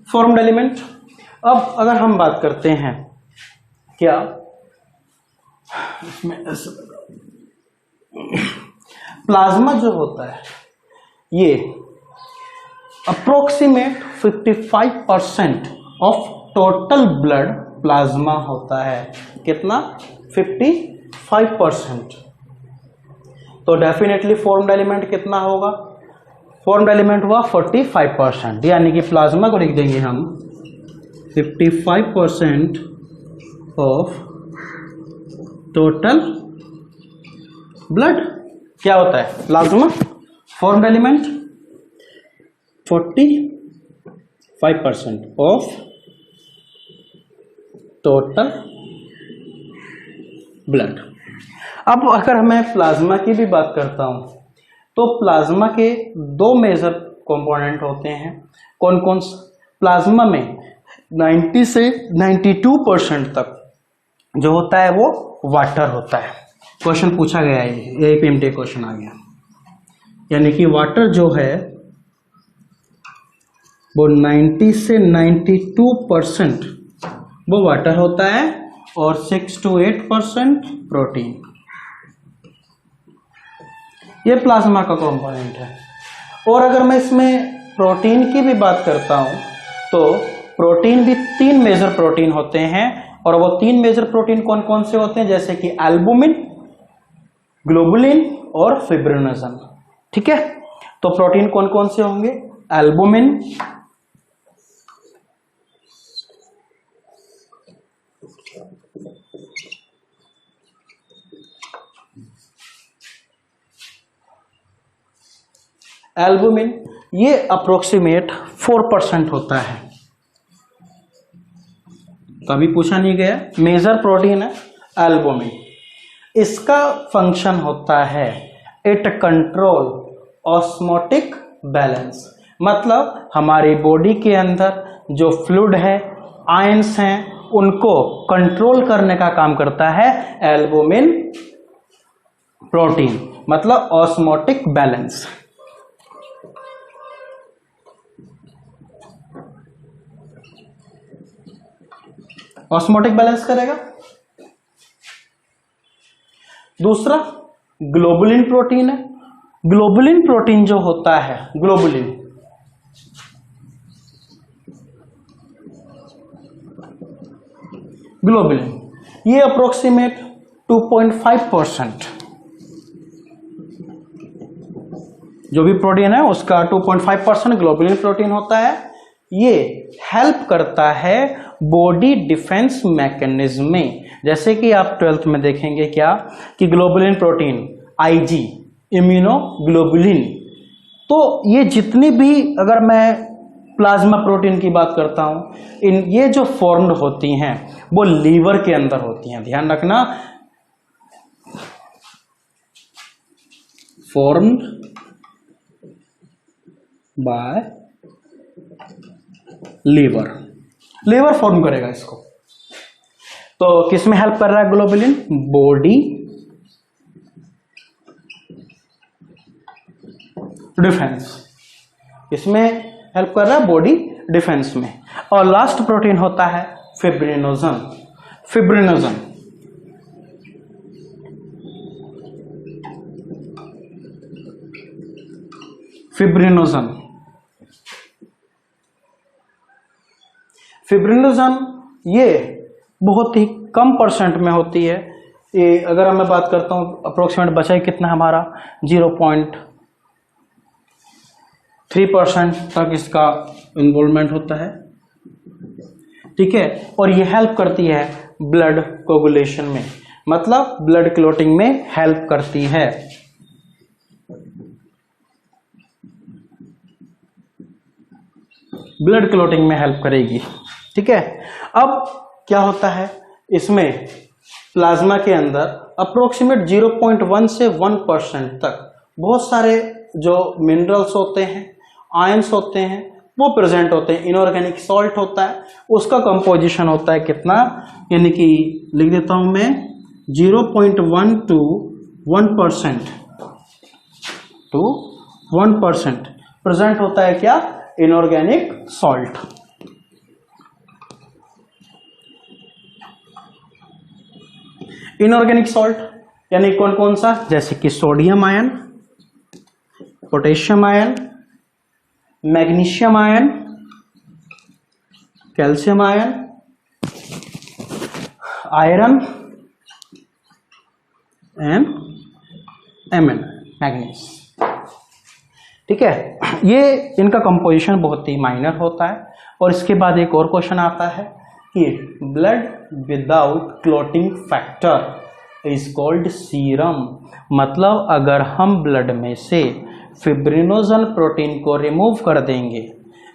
formed element. अब अगर हम बात करते हैं क्या इसमें प्लाज्मा जो होता है ये approximate 55% of total blood plasma होता है। कितना 55%। तो डेफिनेटली फॉर्म्ड एलिमेंट कितना होगा, फॉर्म्ड एलिमेंट हुआ 45%, यानी कि प्लाज्मा को लिख देंगे हम 55% ऑफ टोटल ब्लड क्या होता है plasma. Formed element 45% of total blood. अब अगर मैं प्लाज्मा की भी बात करता हूं तो प्लाज्मा के 2 मेजर कंपोनेंट होते हैं। कौन कौन सा? प्लाज्मा में 90 से 92% तक जो होता है वो वाटर होता है। क्वेश्चन पूछा गया है, यही पीएमटी क्वेश्चन आ गया, यानी कि वाटर जो है वो 90 से 92% वो वाटर होता है और 6 to 8% प्रोटीन। ये प्लाज्मा का कंपोनेंट है। और अगर मैं इसमें प्रोटीन की भी बात करता हूं तो प्रोटीन भी 3 मेजर प्रोटीन होते हैं, और वो 3 मेजर प्रोटीन कौन कौन से होते हैं, जैसे कि एल्बुमिन, ग्लोबुलिन और फिब्रिनोजन। ठीक है, तो प्रोटीन कौन कौन से होंगे, एल्बुमिन, एल्बुमिन ये अप्रोक्सीमेट 4% होता है। कभी पूछा नहीं गया, मेजर प्रोटीन है एल्बुमिन। इसका फंक्शन होता है इट कंट्रोल ऑस्मोटिक बैलेंस, मतलब हमारी बॉडी के अंदर जो फ्लूइड है, आयंस हैं, उनको कंट्रोल करने का काम करता है एल्बुमिन प्रोटीन, मतलब ऑस्मोटिक बैलेंस। ऑस्मोटिक बैलेंस करेगा। दूसरा ग्लोबुलिन प्रोटीन है, ग्लोबुलिन प्रोटीन जो होता है, ग्लोबुलिन ये अप्रोक्सीमेट 2.5% जो भी प्रोटीन है उसका 2.5% ग्लोबुलिन प्रोटीन होता है। ये हेल्प करता है बॉडी डिफेंस मैकेनिज्म में। जैसे कि आप 12th में देखेंगे क्या कि ग्लोबुलिन प्रोटीन आईजी, इम्यूनोग्लोबुलिन, तो ये जितनी भी, अगर मैं प्लाज्मा प्रोटीन की बात करता हूं, ये जो फॉर्म्ड होती हैं वो लीवर के अंदर होती हैं, ध्यान रखना, फॉर्म्ड बाय लीवर फॉर्म करेगा इसको। तो किस में हेल्प कर रहा है ग्लोबुलिन? बॉडी डिफेंस, इसमें हेल्प कर रहा है बॉडी डिफेंस में। और लास्ट प्रोटीन होता है फिब्रिनोजन। फिब्रिनोजन ये बहुत ही कम परसेंट में होती है। ये अगर मैं बात करता हूं अप्रोक्सीमेट बचा कितना हमारा 0.3% तक इसका इन्वॉल्वमेंट होता है, ठीक है। और ये हेल्प करती है ब्लड कोगुलेशन में, मतलब ब्लड क्लॉटिंग में हेल्प करती है। ब्लड क्लॉटिंग में हेल्प करेगी, ठीक है। अब क्या होता है इसमें प्लाज्मा के अंदर अप्रोक्सीमेट 0.1 से 1% तक बहुत सारे जो मिनरल्स होते हैं, आयंस होते हैं, वो प्रेजेंट होते हैं। इनऑर्गेनिक सॉल्ट होता है, उसका कंपोजिशन होता है कितना, यानी कि लिख देता हूं मैं 0.1 to 1% प्रेजेंट होता है क्या, इनऑर्गेनिक सॉल्ट। इनऑर्गेनिक सॉल्ट यानी कौन कौन सा, जैसे कि sodium ion, potassium ion, magnesium ion, calcium ion, iron and manganese, ठीक है। ये इनका कंपोजिशन बहुत ही माइनर होता है। और इसके बाद एक और क्वेश्चन आता है कि blood without clotting factor is called serum. मतलब अगर हम ब्लड में से फिब्रिनोजन प्रोटीन को रिमूव कर देंगे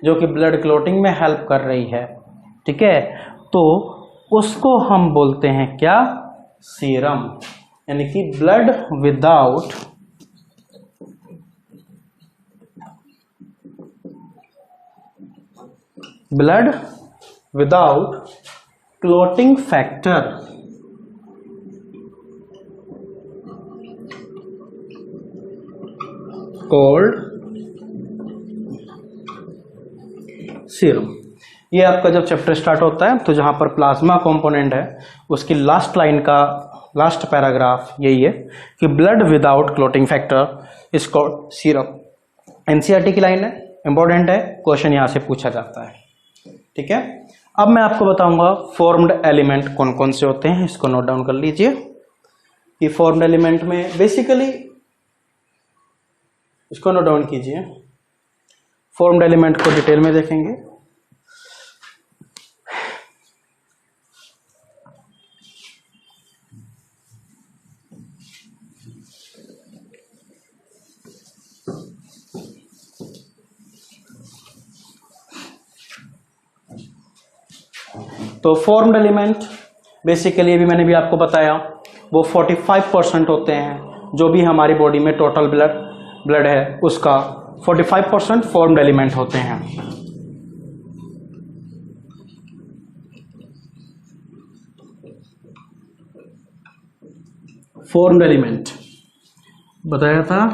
जो कि ब्लड क्लॉटिंग में हेल्प कर रही है, ठीक है, तो उसको हम बोलते हैं क्या, सीरम। यानी कि blood without clotting factor called serum. ये आपका जब चैप्टर स्टार्ट होता है तो जहां पर प्लाज्मा कंपोनेंट है उसकी लास्ट लाइन का लास्ट पैराग्राफ यही है कि blood without clotting factor is called serum. NCERT की लाइन है, इंपॉर्टेंट है, क्वेश्चन यहां से पूछा जाता है, ठीक है। अब मैं आपको बताऊंगा फॉर्म्ड एलिमेंट कौन कौन से होते हैं, इसको नोट डाउन कर लीजिए। कि फॉर्म्ड एलिमेंट में बेसिकली, इसको नोट डाउन कीजिए, फॉर्म्ड एलिमेंट को डिटेल में देखेंगे। तो फॉर्म्ड एलिमेंट बेसिकली अभी मैंने भी आपको बताया वो 45% होते हैं। जो भी हमारी बॉडी में टोटल ब्लड है उसका 45% फॉर्म्ड एलिमेंट होते हैं। फॉर्म्ड एलिमेंट बताया था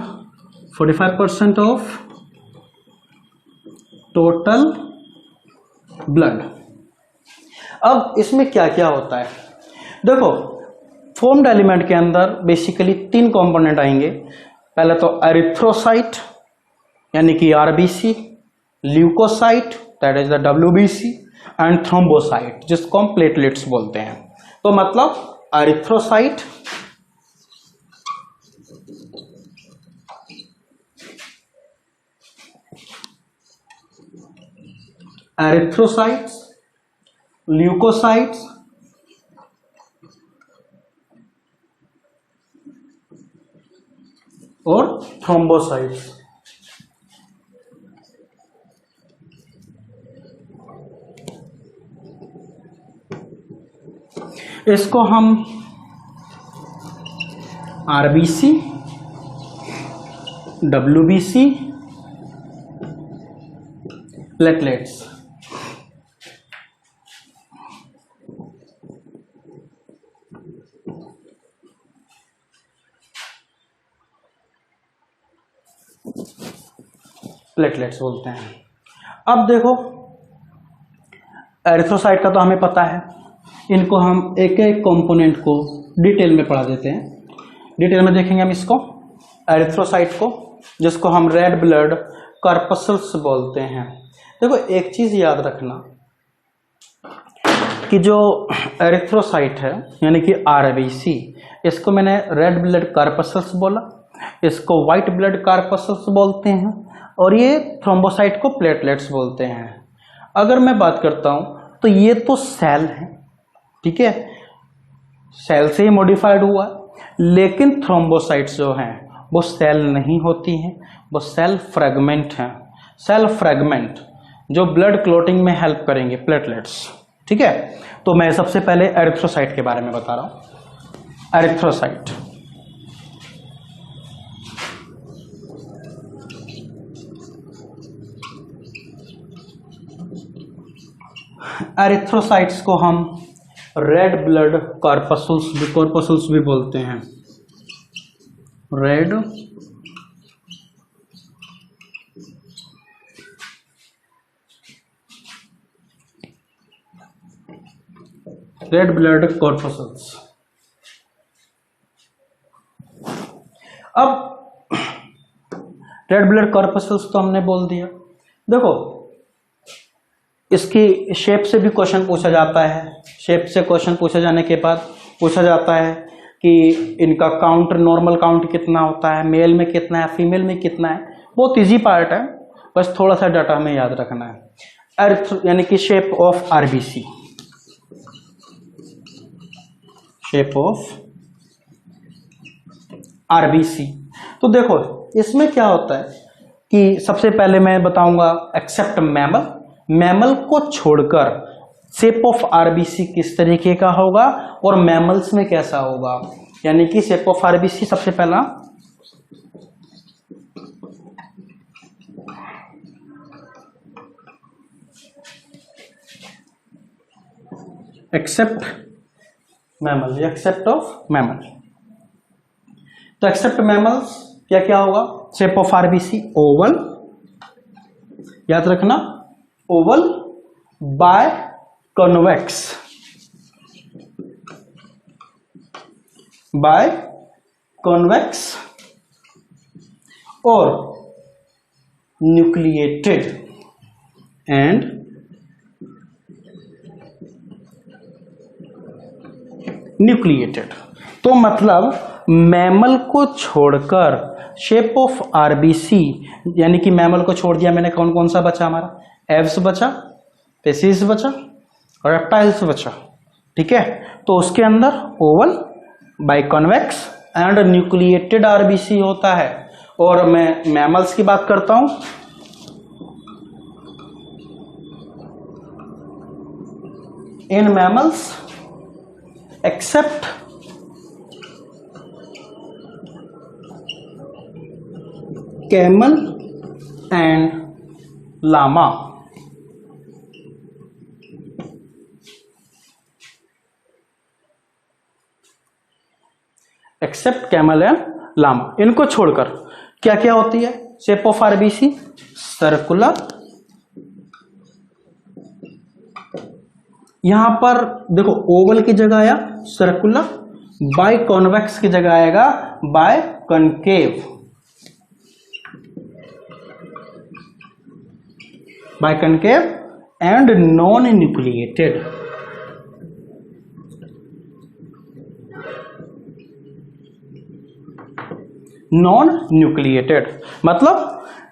45% ऑफ टोटल ब्लड। अब इसमें क्या क्या होता है, देखो फॉर्म्ड एलिमेंट के अंदर बेसिकली 3 कंपोनेंट आएंगे। पहले तो एरिथ्रोसाइट यानी कि RBC, leucocyte that is the WBC, and thrombocyte जिसको हम प्लेटलेट्स बोलते हैं। तो मतलब एरिथ्रोसाइट, एरिथ्रोसाइट्स, ल्यूकोसाइट्स और थ्रोम्बोसाइट्स। इसको हम आरबीसी, डब्ल्यूबीसी, प्लेटलेट्स, प्लेटलेट्स बोलते हैं। अब देखो एरिथ्रोसाइट का तो हमें पता है, इनको हम एक एक कंपोनेंट को डिटेल में पढ़ा देते हैं। डिटेल में देखेंगे हम इसको, एरिथ्रोसाइट को, जिसको हम रेड ब्लड कॉर्पस्कल्स बोलते हैं। देखो एक चीज याद रखना कि जो एरिथ्रोसाइट है यानी कि आरबीसी, इसको मैंने रेड ब्लड कॉर्पस्कल्स बोला, इसको व्हाइट ब्लड कॉर्पस्कल्स बोलते हैं, और ये थ्रोम्बोसाइट को प्लेटलेट्स बोलते हैं। अगर मैं बात करता हूं तो ये तो सेल है, ठीक है, सेल से ही मॉडिफाइड हुआ, लेकिन थ्रोम्बोसाइट्स जो हैं वो सेल नहीं होती हैं, वो सेल फ्रेगमेंट हैं। सेल फ्रेगमेंट जो ब्लड क्लॉटिंग में हेल्प करेंगे, प्लेटलेट्स, ठीक है। तो मैं सबसे पहले एरिथ्रोसाइट के बारे में बता रहा हूं। एरिथ्रोसाइट, एरिथ्रोसाइट्स को हम रेड ब्लड कॉर्पस्कल्स भी बोलते हैं। Red blood corpuscles. अब रेड ब्लड कॉर्पस्कल्स तो हमने बोल दिया। देखो इसकी शेप से भी क्वेश्चन पूछा जाता है। शेप से क्वेश्चन पूछे जाने के बाद पूछा जाता है कि इनका काउंट, नॉर्मल काउंट कितना होता है, मेल में कितना है, फीमेल में कितना है। बहुत इजी पार्ट है, बस थोड़ा सा डाटा हमें याद रखना है। अर्थ यानी कि shape of RBC, shape of RBC. तो देखो इसमें क्या होता है कि सबसे पहले मैं बताऊंगा एक्सेप्ट मैमल, मैमल को छोड़कर शेप ऑफ आरबीसी किस तरीके का होगा और मैमल्स में कैसा होगा। यानी कि शेप ऑफ आरबीसी सबसे पहला except mammal, except of mammal. तो एक्सेप्ट मैमल्स क्या क्या होगा, शेप ऑफ आरबीसी ओवल, याद रखना oval, biconvex, biconvex और न्यूक्लिएटेड एंड न्यूक्लिएटेड। तो मतलब मैमल को छोड़कर शेप ऑफ आरबीसी, यानी कि मैमल को छोड़ दिया मैंने, कौन कौन सा बचा हमारा, एव्स बचा, पेसिस बचा और रेप्टाइल्स बचा, ठीक है। तो उसके अंदर oval, biconvex and nucleated RBC होता है। और मैं मैमल्स की बात करता हूं, in mammals except camel and llama, except camel and llama, इनको छोड़कर क्या क्या होती है शेप ऑफ आरबीसी, सर्कुलर, यहां पर देखो ओवल की जगह आया सर्कुलर, बाय कॉन्वेक्स की जगह आएगा biconcave, biconcave and non nucleated. Non nucleated मतलब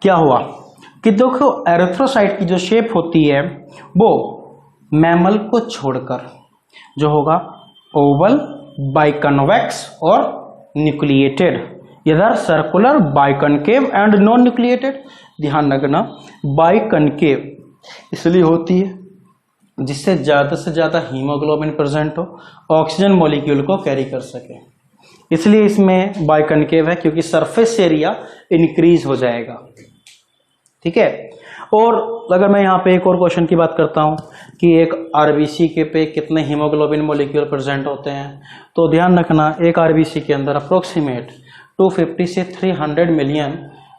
क्या हुआ कि देखो एरिथ्रोसाइट की जो शेप होती है वो मैमल को छोड़कर जो होगा ओवल, बाइकन्वेक्स और न्यूक्लिएटेड, इधर circular, biconcave and non nucleated. ध्यान रखना बाइकनकेव इसलिए होती है जिससे ज्यादा से ज्यादा हीमोग्लोबिन प्रेजेंट हो, ऑक्सीजन मॉलिक्यूल को कैरी कर सके, इसलिए इसमें बाइकनकेव है क्योंकि सरफेस एरिया इंक्रीज हो जाएगा। ठीक है। और अगर मैं यहाँ पे एक और क्वेश्चन की बात करता हूँ कि एक आरबीसी के पे कितने हीमोग्लोबिन मॉलिक्यूल प्रेजेंट होते हैं, तो ध्यान रखना एक आरबीसी के अंदर अप्रोक्सीमेट 250 से 300 मिलियन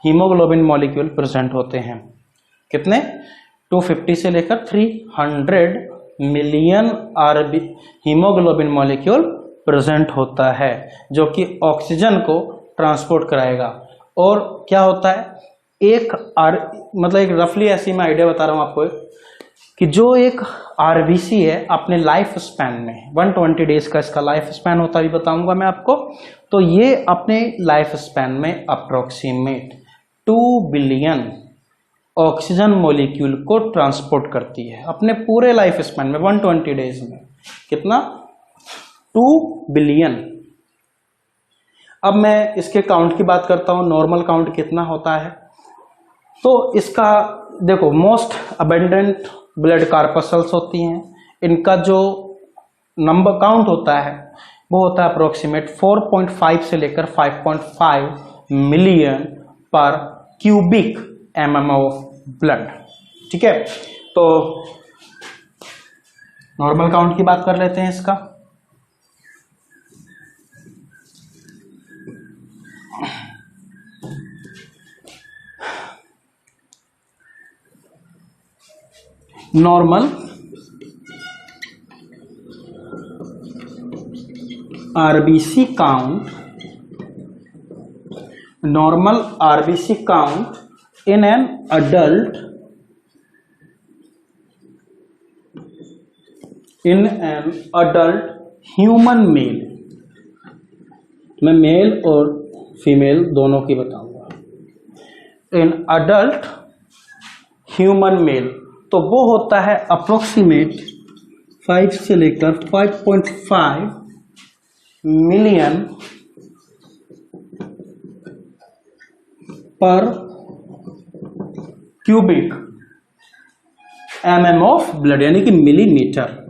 हीमोग्लोबिन मॉलिक्यूल प्रेजेंट होते हैं। कितने? 250 से लेकर 300 मिलियन हीमोग्लोबिन मॉलिक्यूल प्रेजेंट होता है जो कि ऑक्सीजन को ट्रांसपोर्ट कराएगा। और क्या होता है मतलब एक रफली ऐसी मैं आइडिया बता रहा हूं आपको कि जो एक आरबीसी है अपने लाइफ स्पैन में 120 डेज का इसका लाइफ स्पैन होता है, बताऊंगा मैं आपको। तो ये अपने लाइफ स्पैन में अप्रोक्सीमेट 2 बिलियन ऑक्सीजन मॉलिक्यूल को ट्रांसपोर्ट करती है अपने पूरे लाइफ स्पैन में 120 डेज में। कितना? 2 बिलियन। अब मैं इसके काउंट की बात करता हूं, नॉर्मल काउंट कितना होता है। तो इसका देखो मोस्ट अबेंडेंट ब्लड कार्पसल्स होती हैं, इनका जो नंबर काउंट होता है वो होता है अप्रोक्सीमेट 4.5 से लेकर 5.5 मिलियन पर क्यूबिक mm ऑफ ब्लड। ठीक है। तो नॉर्मल काउंट की बात कर लेते हैं इसका। Normal RBC count, normal RBC count in an adult human male, मैं मेल और फीमेल दोनों की बताऊंगा। इन अडल्ट ह्यूमन मेल तो वो होता है अप्रोक्सीमेट 5 से लेकर 5.5 मिलियन पर क्यूबिक mm ऑफ ब्लड, यानी कि मिलीमीटर।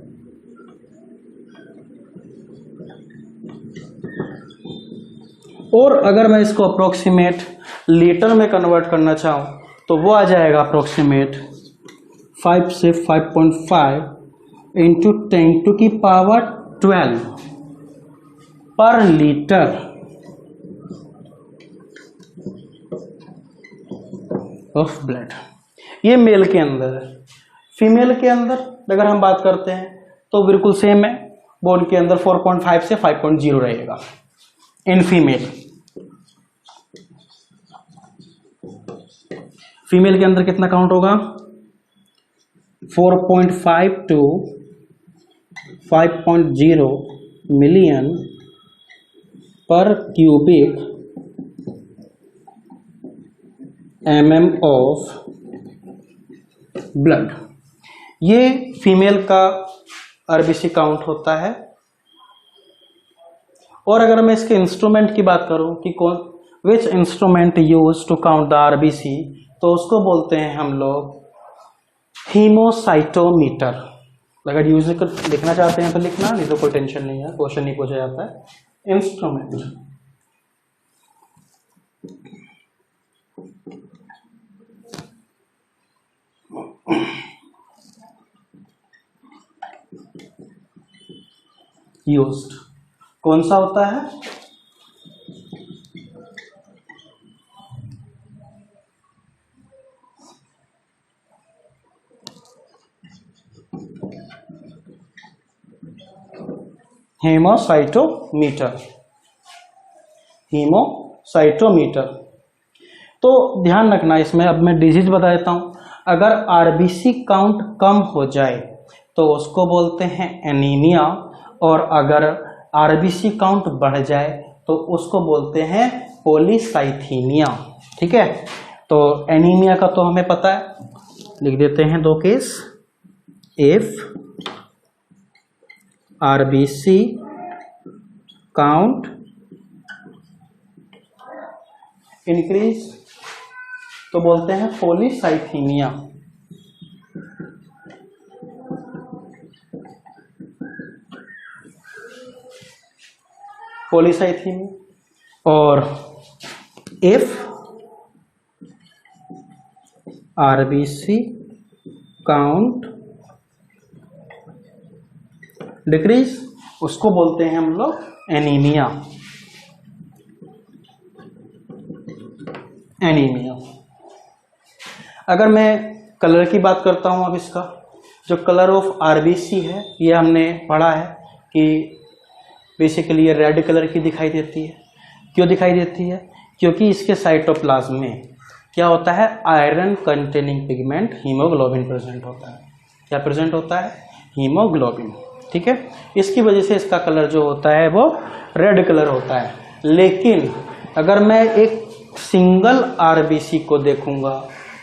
और अगर मैं इसको अप्रोक्सीमेट लीटर में कन्वर्ट करना चाहूं तो वो आ जाएगा अप्रोक्सीमेट 5 से 5.5 इंटू 10⁻12 पर लीटर ऑफ ब्लड। ये मेल के अंदर है। फीमेल के अंदर अगर हम बात करते हैं तो बिल्कुल सेम है, वो उनके अंदर 4.5 से 5.0 रहेगा इन फीमेल। फीमेल के अंदर कितना काउंट होगा? 4.5 टू 5.0 मिलियन पर क्यूबिक mm ऑफ ब्लड। ये फीमेल का आरबीसी काउंट होता है। और अगर मैं इसके इंस्ट्रूमेंट की बात करूं कि कौन which instrument use to count the RBC, तो उसको बोलते हैं हम लोग हीमोसाइटोमीटर। अगर यूज लिखना चाहते हैं तो लिखना, नहीं तो कोई टेंशन नहीं है, क्वेश्चन नहीं पूछा जाता है। इंस्ट्रूमेंट यूज्ड कौन सा होता है? हेमोसाइटोमीटर। हीमोसाइटोमीटर। तो ध्यान रखना इसमें, अब मैं डिजीज बता देता हूं। अगर आरबीसी काउंट कम हो जाए तो उसको बोलते हैं एनीमिया, और अगर आरबीसी काउंट बढ़ जाए तो उसको बोलते हैं पॉलीसाइथीमिया। ठीक है, तो एनीमिया का तो हमें पता है, लिख देते हैं दो case. If RBC count increase तो बोलते हैं पॉलीसाइथीमिया। पॉलीसाइथीमिया। और इफ आरबीसी काउंट डिक्रीज उसको बोलते हैं हम लोग एनीमिया। एनीमिया। अगर मैं कलर की बात करता हूं, अब इसका जो कलर ऑफ आरबीसी है, ये हमने पढ़ा है कि बेसिकली ये रेड कलर की दिखाई देती है। क्यों दिखाई देती है? क्योंकि इसके साइटोप्लाज्म में क्या होता है, iron containing pigment haemoglobin present होता है। क्या प्रेजेंट होता है? हीमोग्लोबिन। ठीक है, इसकी वजह से इसका कलर जो होता है वो रेड कलर होता है। लेकिन अगर मैं एक सिंगल आरबीसी को देखूंगा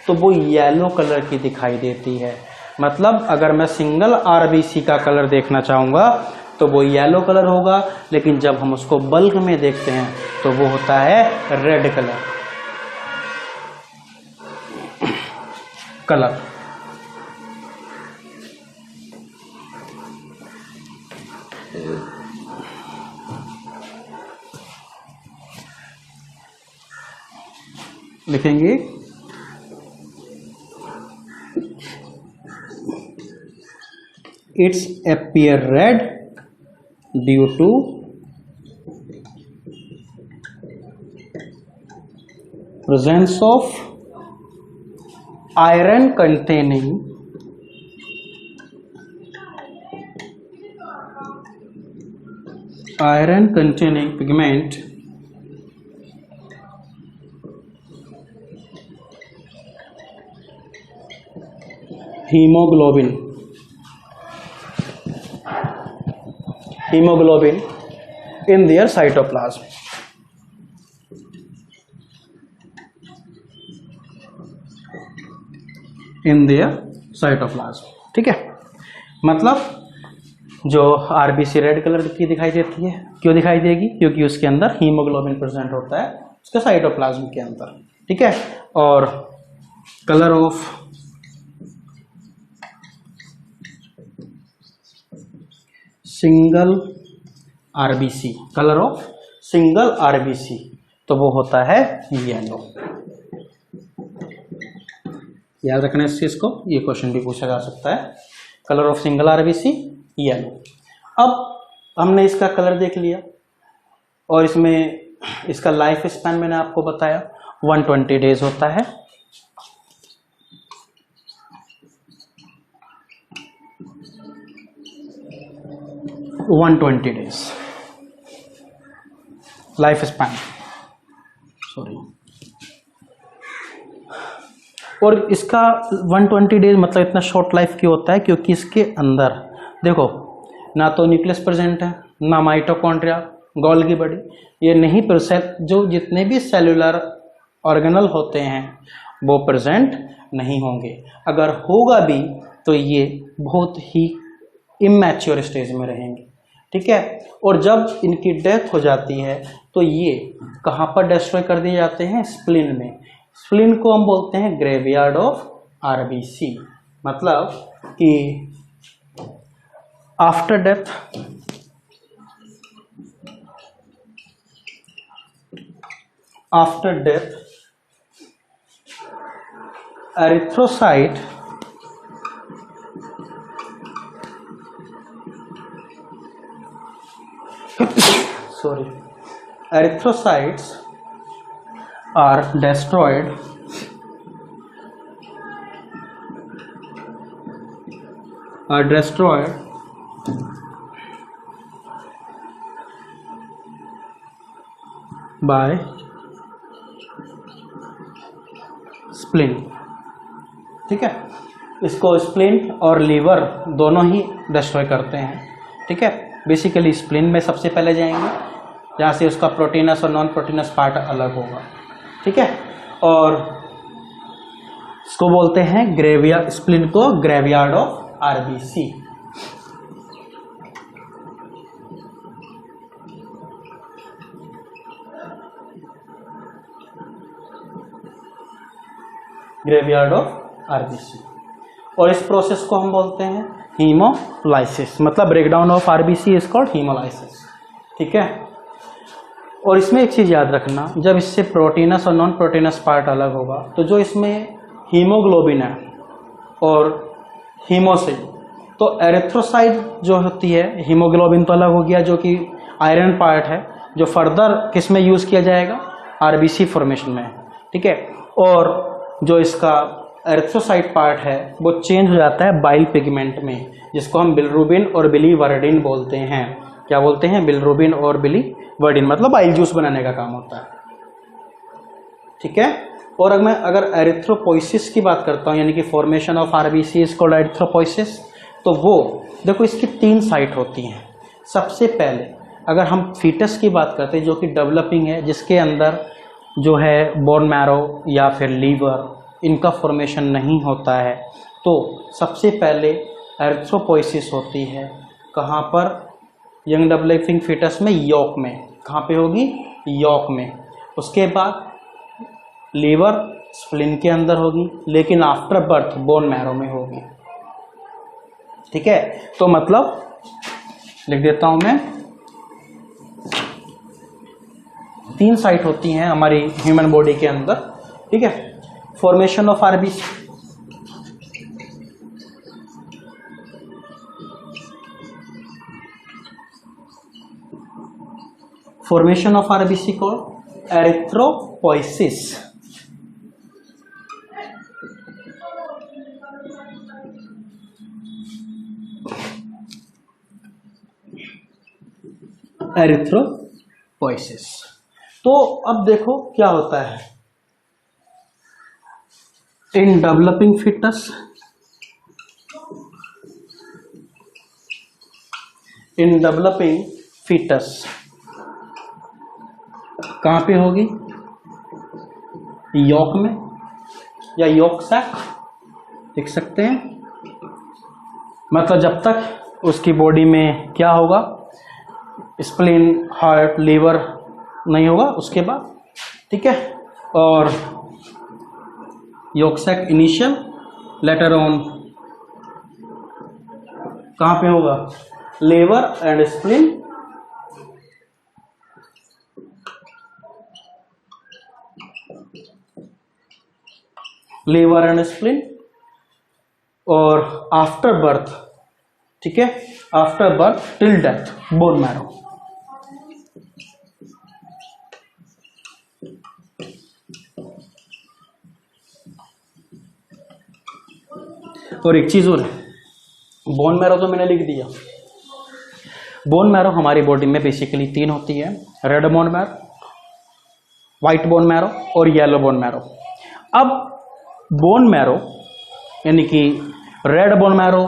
तो वो येलो कलर की दिखाई देती है। मतलब अगर मैं सिंगल आरबीसी का कलर देखना चाहूंगा तो वो येलो कलर होगा, लेकिन जब हम उसको बल्क में देखते हैं तो वो होता है रेड कलर। लिखेंगे it's appear red due to presence of iron containing pigment hemoglobin in their cytoplasm। ठीक है, मतलब जो आरबीसी रेड कलर की दिखाई देती है, क्यों दिखाई देगी? क्योंकि उसके अंदर हीमोग्लोबिन प्रेजेंट होता है उसके साइटोप्लाज्म के अंदर। ठीक है, और colour of single RBC, colour of single RBC तो वो होता है येलो। याद रखना इस चीज को, ये क्वेश्चन भी पूछा जा सकता है। Colour of single RBC yellow. अब हमने इसका कलर देख लिया, और इसमें इसका लाइफ स्पैन मैंने आपको बताया 120 डेज होता है। Life span, sorry. और इसका 120 डेज मतलब इतना शॉर्ट लाइफ क्यों होता है? क्योंकि इसके अंदर देखो ना तो न्यूक्लियस प्रेजेंट है, ना माइटोकॉन्ड्रिया, गोल्गी बॉडी, ये नहीं प्रेजेंट। जो जितने भी सेलुलर ऑर्गेनल होते हैं वो प्रेजेंट नहीं होंगे। अगर होगा भी तो ये बहुत ही इमैच्योर स्टेज में रहेंगे। ठीक है, और जब इनकी डेथ हो जाती है तो ये कहाँ पर डिस्ट्रॉय कर दिए जाते हैं? स्प्लीन में। स्प्लीन को हम बोलते हैं ग्रेवयार्ड ऑफ आरबीसी। मतलब कि after death erythrocyte erythrocytes are destroyed by spleen। ठीक है। इसको स्प्लीन और लीवर दोनों ही डिस्ट्रॉय करते हैं, ठीक है। बेसिकली स्प्लीन में सबसे पहले जाएंगे, जहाँ से उसका प्रोटीनस और नॉन प्रोटीनस पार्ट अलग होगा, ठीक है। और इसको बोलते हैं ग्रेवियार्ड, स्प्लीन को graveyard of RBC. Graveyard of RBC. और इस प्रोसेस को हम बोलते हैं हीमोलाइसिस, मतलब breakdown of RBC is called haemolysis, ठीक है। और इसमें एक चीज याद रखना, जब इससे प्रोटीनस और नॉन प्रोटीनस पार्ट अलग होगा तो जो इसमें हीमोग्लोबिन है और हीमोसिल, तो एरिथ्रोसाइट जो होती है, हीमोग्लोबिन तो अलग हो गया जो कि आयरन पार्ट है, जो फर्दर किस में यूज किया जाएगा, आरबीसी फॉर्मेशन में, ठीक है। और जो इसका एरिथ्रोसाइट पार्ट है वो चेंज हो जाता है बाइल पिगमेंट में, जिसको हम बिलिरुबिन और बिलीवर्डिन बोलते हैं। क्या बोलते हैं? बिलिरुबिन और बिलीवर्डिन, मतलब बाइल जूस बनाने का काम होता है, ठीक है। और अगर एरिथ्रोपोइसिस की बात करता हूँ, यानी कि formation of RBC is called erythropoiesis, तो वो देखो इसकी 3 साइट होती हैं। सबसे पहले अगर हम फीटस की बात करते हैं जो कि डेवलपिंग है, जिसके अंदर जो है बोन मैरो या फिर लीवर, इनका फॉर्मेशन नहीं होता है, तो सबसे पहले एरिथ्रोपोइसिस होती है। कहाँ पर? यंग डेवलपिंग फीटस में, यॉक में। कहाँ पे होगी? यॉक में। उसके बाद लीवर स्प्लीन के अंदर होगी, लेकिन आफ्टर बर्थ बोन मैरो में होगी, ठीक है। तो मतलब लिख देता हूं मैं, 3 साइट होती हैं हमारी ह्यूमन बॉडी के अंदर, ठीक है। Formation of RBC, formation of RBC को एरिथ्रोपोइसिस, एरिथ्रोपोइसिस। तो अब देखो क्या होता है in developing foetus, in developing foetus कहां पे होगी? यॉक में या यॉक सैक, देख सकते हैं। मतलब जब तक उसकी बॉडी में क्या होगा, स्प्लीन, हार्ट, लीवर नहीं होगा उसके बाद, ठीक है। और yolk sac initial, later on कहां पे होगा? Liver and spleen, liver and spleen. और आफ्टर बर्थ, ठीक है, after birth till death bone marrow. और एक चीज और है, बोन मैरो तो मैंने लिख दिया। बोन मैरो हमारी बॉडी में बेसिकली 3 होती है, red bone marrow, white bone marrow और येलो बोन मैरो। अब बोन मैरो यानी कि रेड बोन मैरो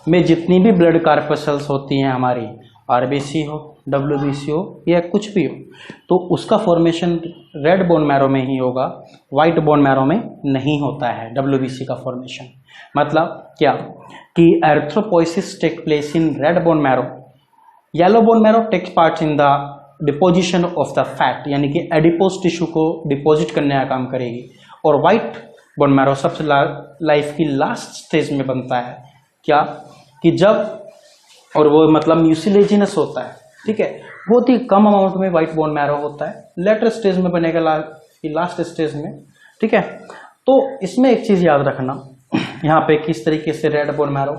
में जितनी भी ब्लड कार्पसेल्स होती हैं हमारी, आरबीसी हो, डब्ल्यूबीसी हो या कुछ भी हो, तो उसका फॉर्मेशन रेड बोन मैरो में ही होगा, व्हाइट बोन मैरो में नहीं होता है डब्ल्यूबीसी का फॉर्मेशन। मतलब क्या कि erythropoiesis take place in red bone marrow, yellow bone marrow takes part in the deposition of the fat, यानी कि एडिपोज टिश्यू को डिपोजिट करने का काम करेगी। और व्हाइट बोन मैरो सबसे लाइफ की लास्ट स्टेज में बनता है। क्या कि जब, और वो मतलब म्यूसिलेजिनस होता है, ठीक है, बहुत ही कम अमाउंट में व्हाइट बोन मैरो होता है, लेटर स्टेज में बनेगा, लास्ट स्टेज में, ठीक है। तो इसमें एक चीज याद रखना, यहाँ पे किस तरीके से रेड बोन मैरो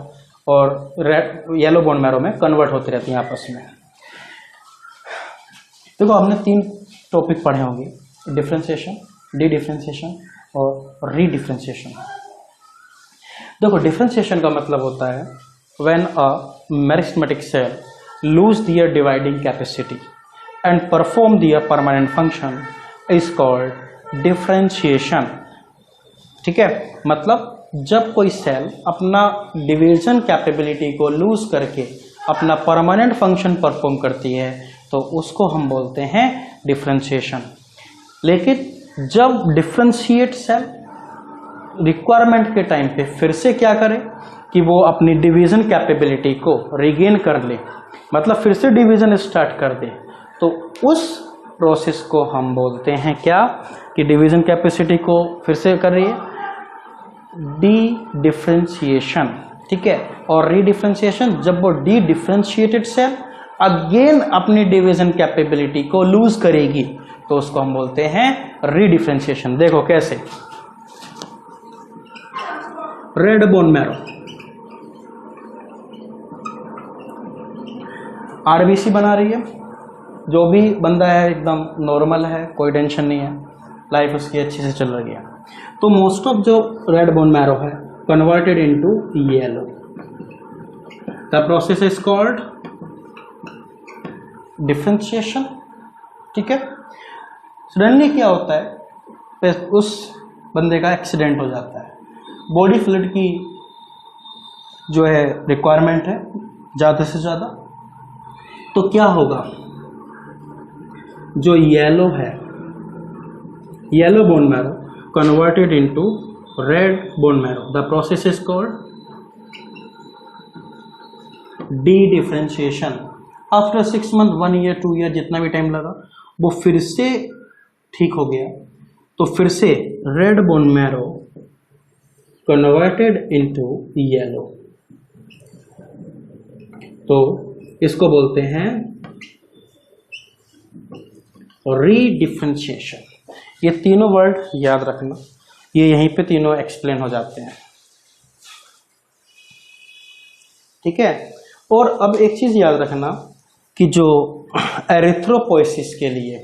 और रेड येलो बोन मैरो में कन्वर्ट होती रहती है आपस में। देखो हमने 3 टॉपिक पढ़े होंगे, डिफरेंशिएशन, डी डिफरेंशिएशन और रीडिफरेंशिएशन। देखो डिफरेंशिएशन का मतलब होता है when a meristematic cell lose their dividing capacity and perform their permanent function is called differentiation, ठीक है। मतलब जब कोई सेल अपना डिवीजन कैपेबिलिटी को लूज करके अपना परमानेंट फंक्शन परफॉर्म करती है तो उसको हम बोलते हैं डिफरेंशिएशन। लेकिन जब डिफरेंशिएट सेल रिक्वायरमेंट के टाइम पे फिर से क्या करे कि वो अपनी डिवीजन कैपेबिलिटी को रिगेन कर ले, मतलब फिर से डिवीजन स्टार्ट कर दे, तो उस प्रोसेस को हम बोलते हैं क्या कि डिवीजन कैपेसिटी को फिर से कर रही है डी डिफरेंशिएशन। ठीक है, और रीडिफरेंशिएशन जब वो डी डिफरेंशिएटेड सेल अगेन अपनी डिवीजन कैपेबिलिटी को लूज करेगी तो उसको हम बोलते हैं रीडिफरेंशिएशन। देखो कैसे, रेड बोन मैरो आरबीसी बना रही है, जो भी बंदा है एकदम नॉर्मल है, कोई टेंशन नहीं है, लाइफ उसकी अच्छी से चल रही है। तो मोस्ट ऑफ जो रेड बोन मैरो है converted into yellow, the process is called differentiation. ठीक है, सडनली क्या होता है, उस बंदे का एक्सीडेंट हो जाता है, बॉडी फ्लूइड की जो है रिक्वायरमेंट है ज़्यादा से ज़्यादा, तो क्या होगा, जो येलो है, yellow bone marrow converted into red bone marrow, the process is called D differentiation. After 6 month, 1 year, 2 year, जितना भी टाइम लगा, वो फिर से ठीक हो गया, तो फिर से red bone marrow converted into yellow, तो इसको बोलते हैं रीडिफरेंशिएशन। ये तीनों वर्ड याद रखना, ये यहीं पे तीनों एक्सप्लेन हो जाते हैं। ठीक है, और अब एक चीज याद रखना कि जो एरिथ्रोपोइसिस के लिए,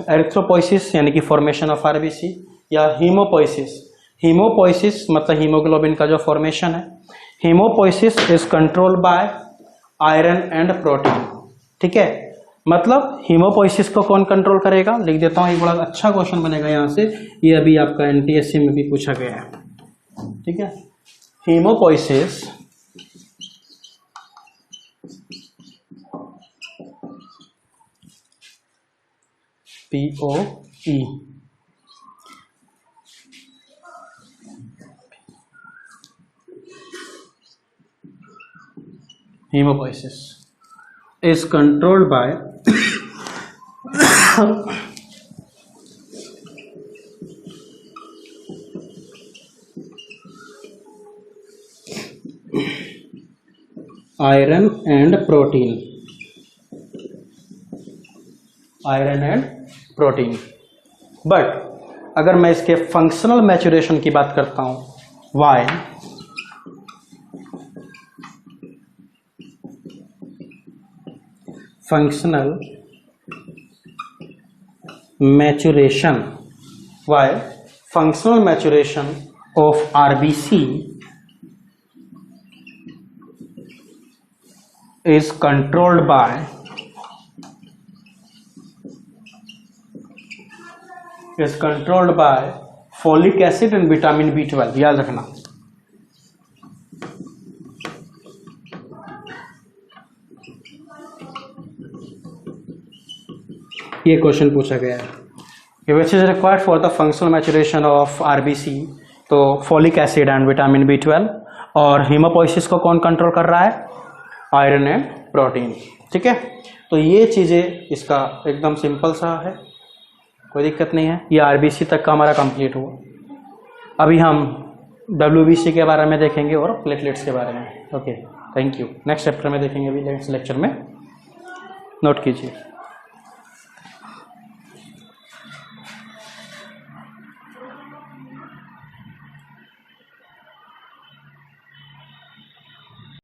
एरिथ्रोपोइसिस यानी कि फॉर्मेशन ऑफ आरबीसी, या हीमोपोइसिस, हीमोपोइसिस मतलब हीमोग्लोबिन का जो फॉर्मेशन है, haemopoiesis is controlled by iron and protein. ठीक है, मतलब हीमोपोइसिस को कौन कंट्रोल करेगा, लिख देता हूं, एक बड़ा अच्छा क्वेश्चन बनेगा यहां से, ये अभी आपका एनटीएससी में भी पूछा गया है। ठीक है, haemopoiesis POE hemopoiesis is controlled by iron and protein, iron and protein. But अगर मैं इसके फंक्शनल मैचुरेशन की बात करता हूं, why functional maturation, why functional maturation of RBC is controlled by folic acid and vitamin B12। याद रखना, ये क्वेश्चन पूछा गया है कि which is required for the functional maturation of RBC, तो folic acid and vitamin B12, और haemopoiesis को कौन कंट्रोल कर रहा है, आयरन एंड प्रोटीन। ठीक है, तो ये चीज़ें इसका एकदम सिंपल सा है, कोई दिक्कत नहीं है। ये आरबीसी तक का हमारा कंप्लीट हुआ। अभी हम डब्ल्यूबीसी के बारे में देखेंगे और प्लेटलेट्स के बारे में। Okay, thank you. Next chapter में देखेंगे, अभी नेक्स्ट लेक्चर में, नोट कीजिए।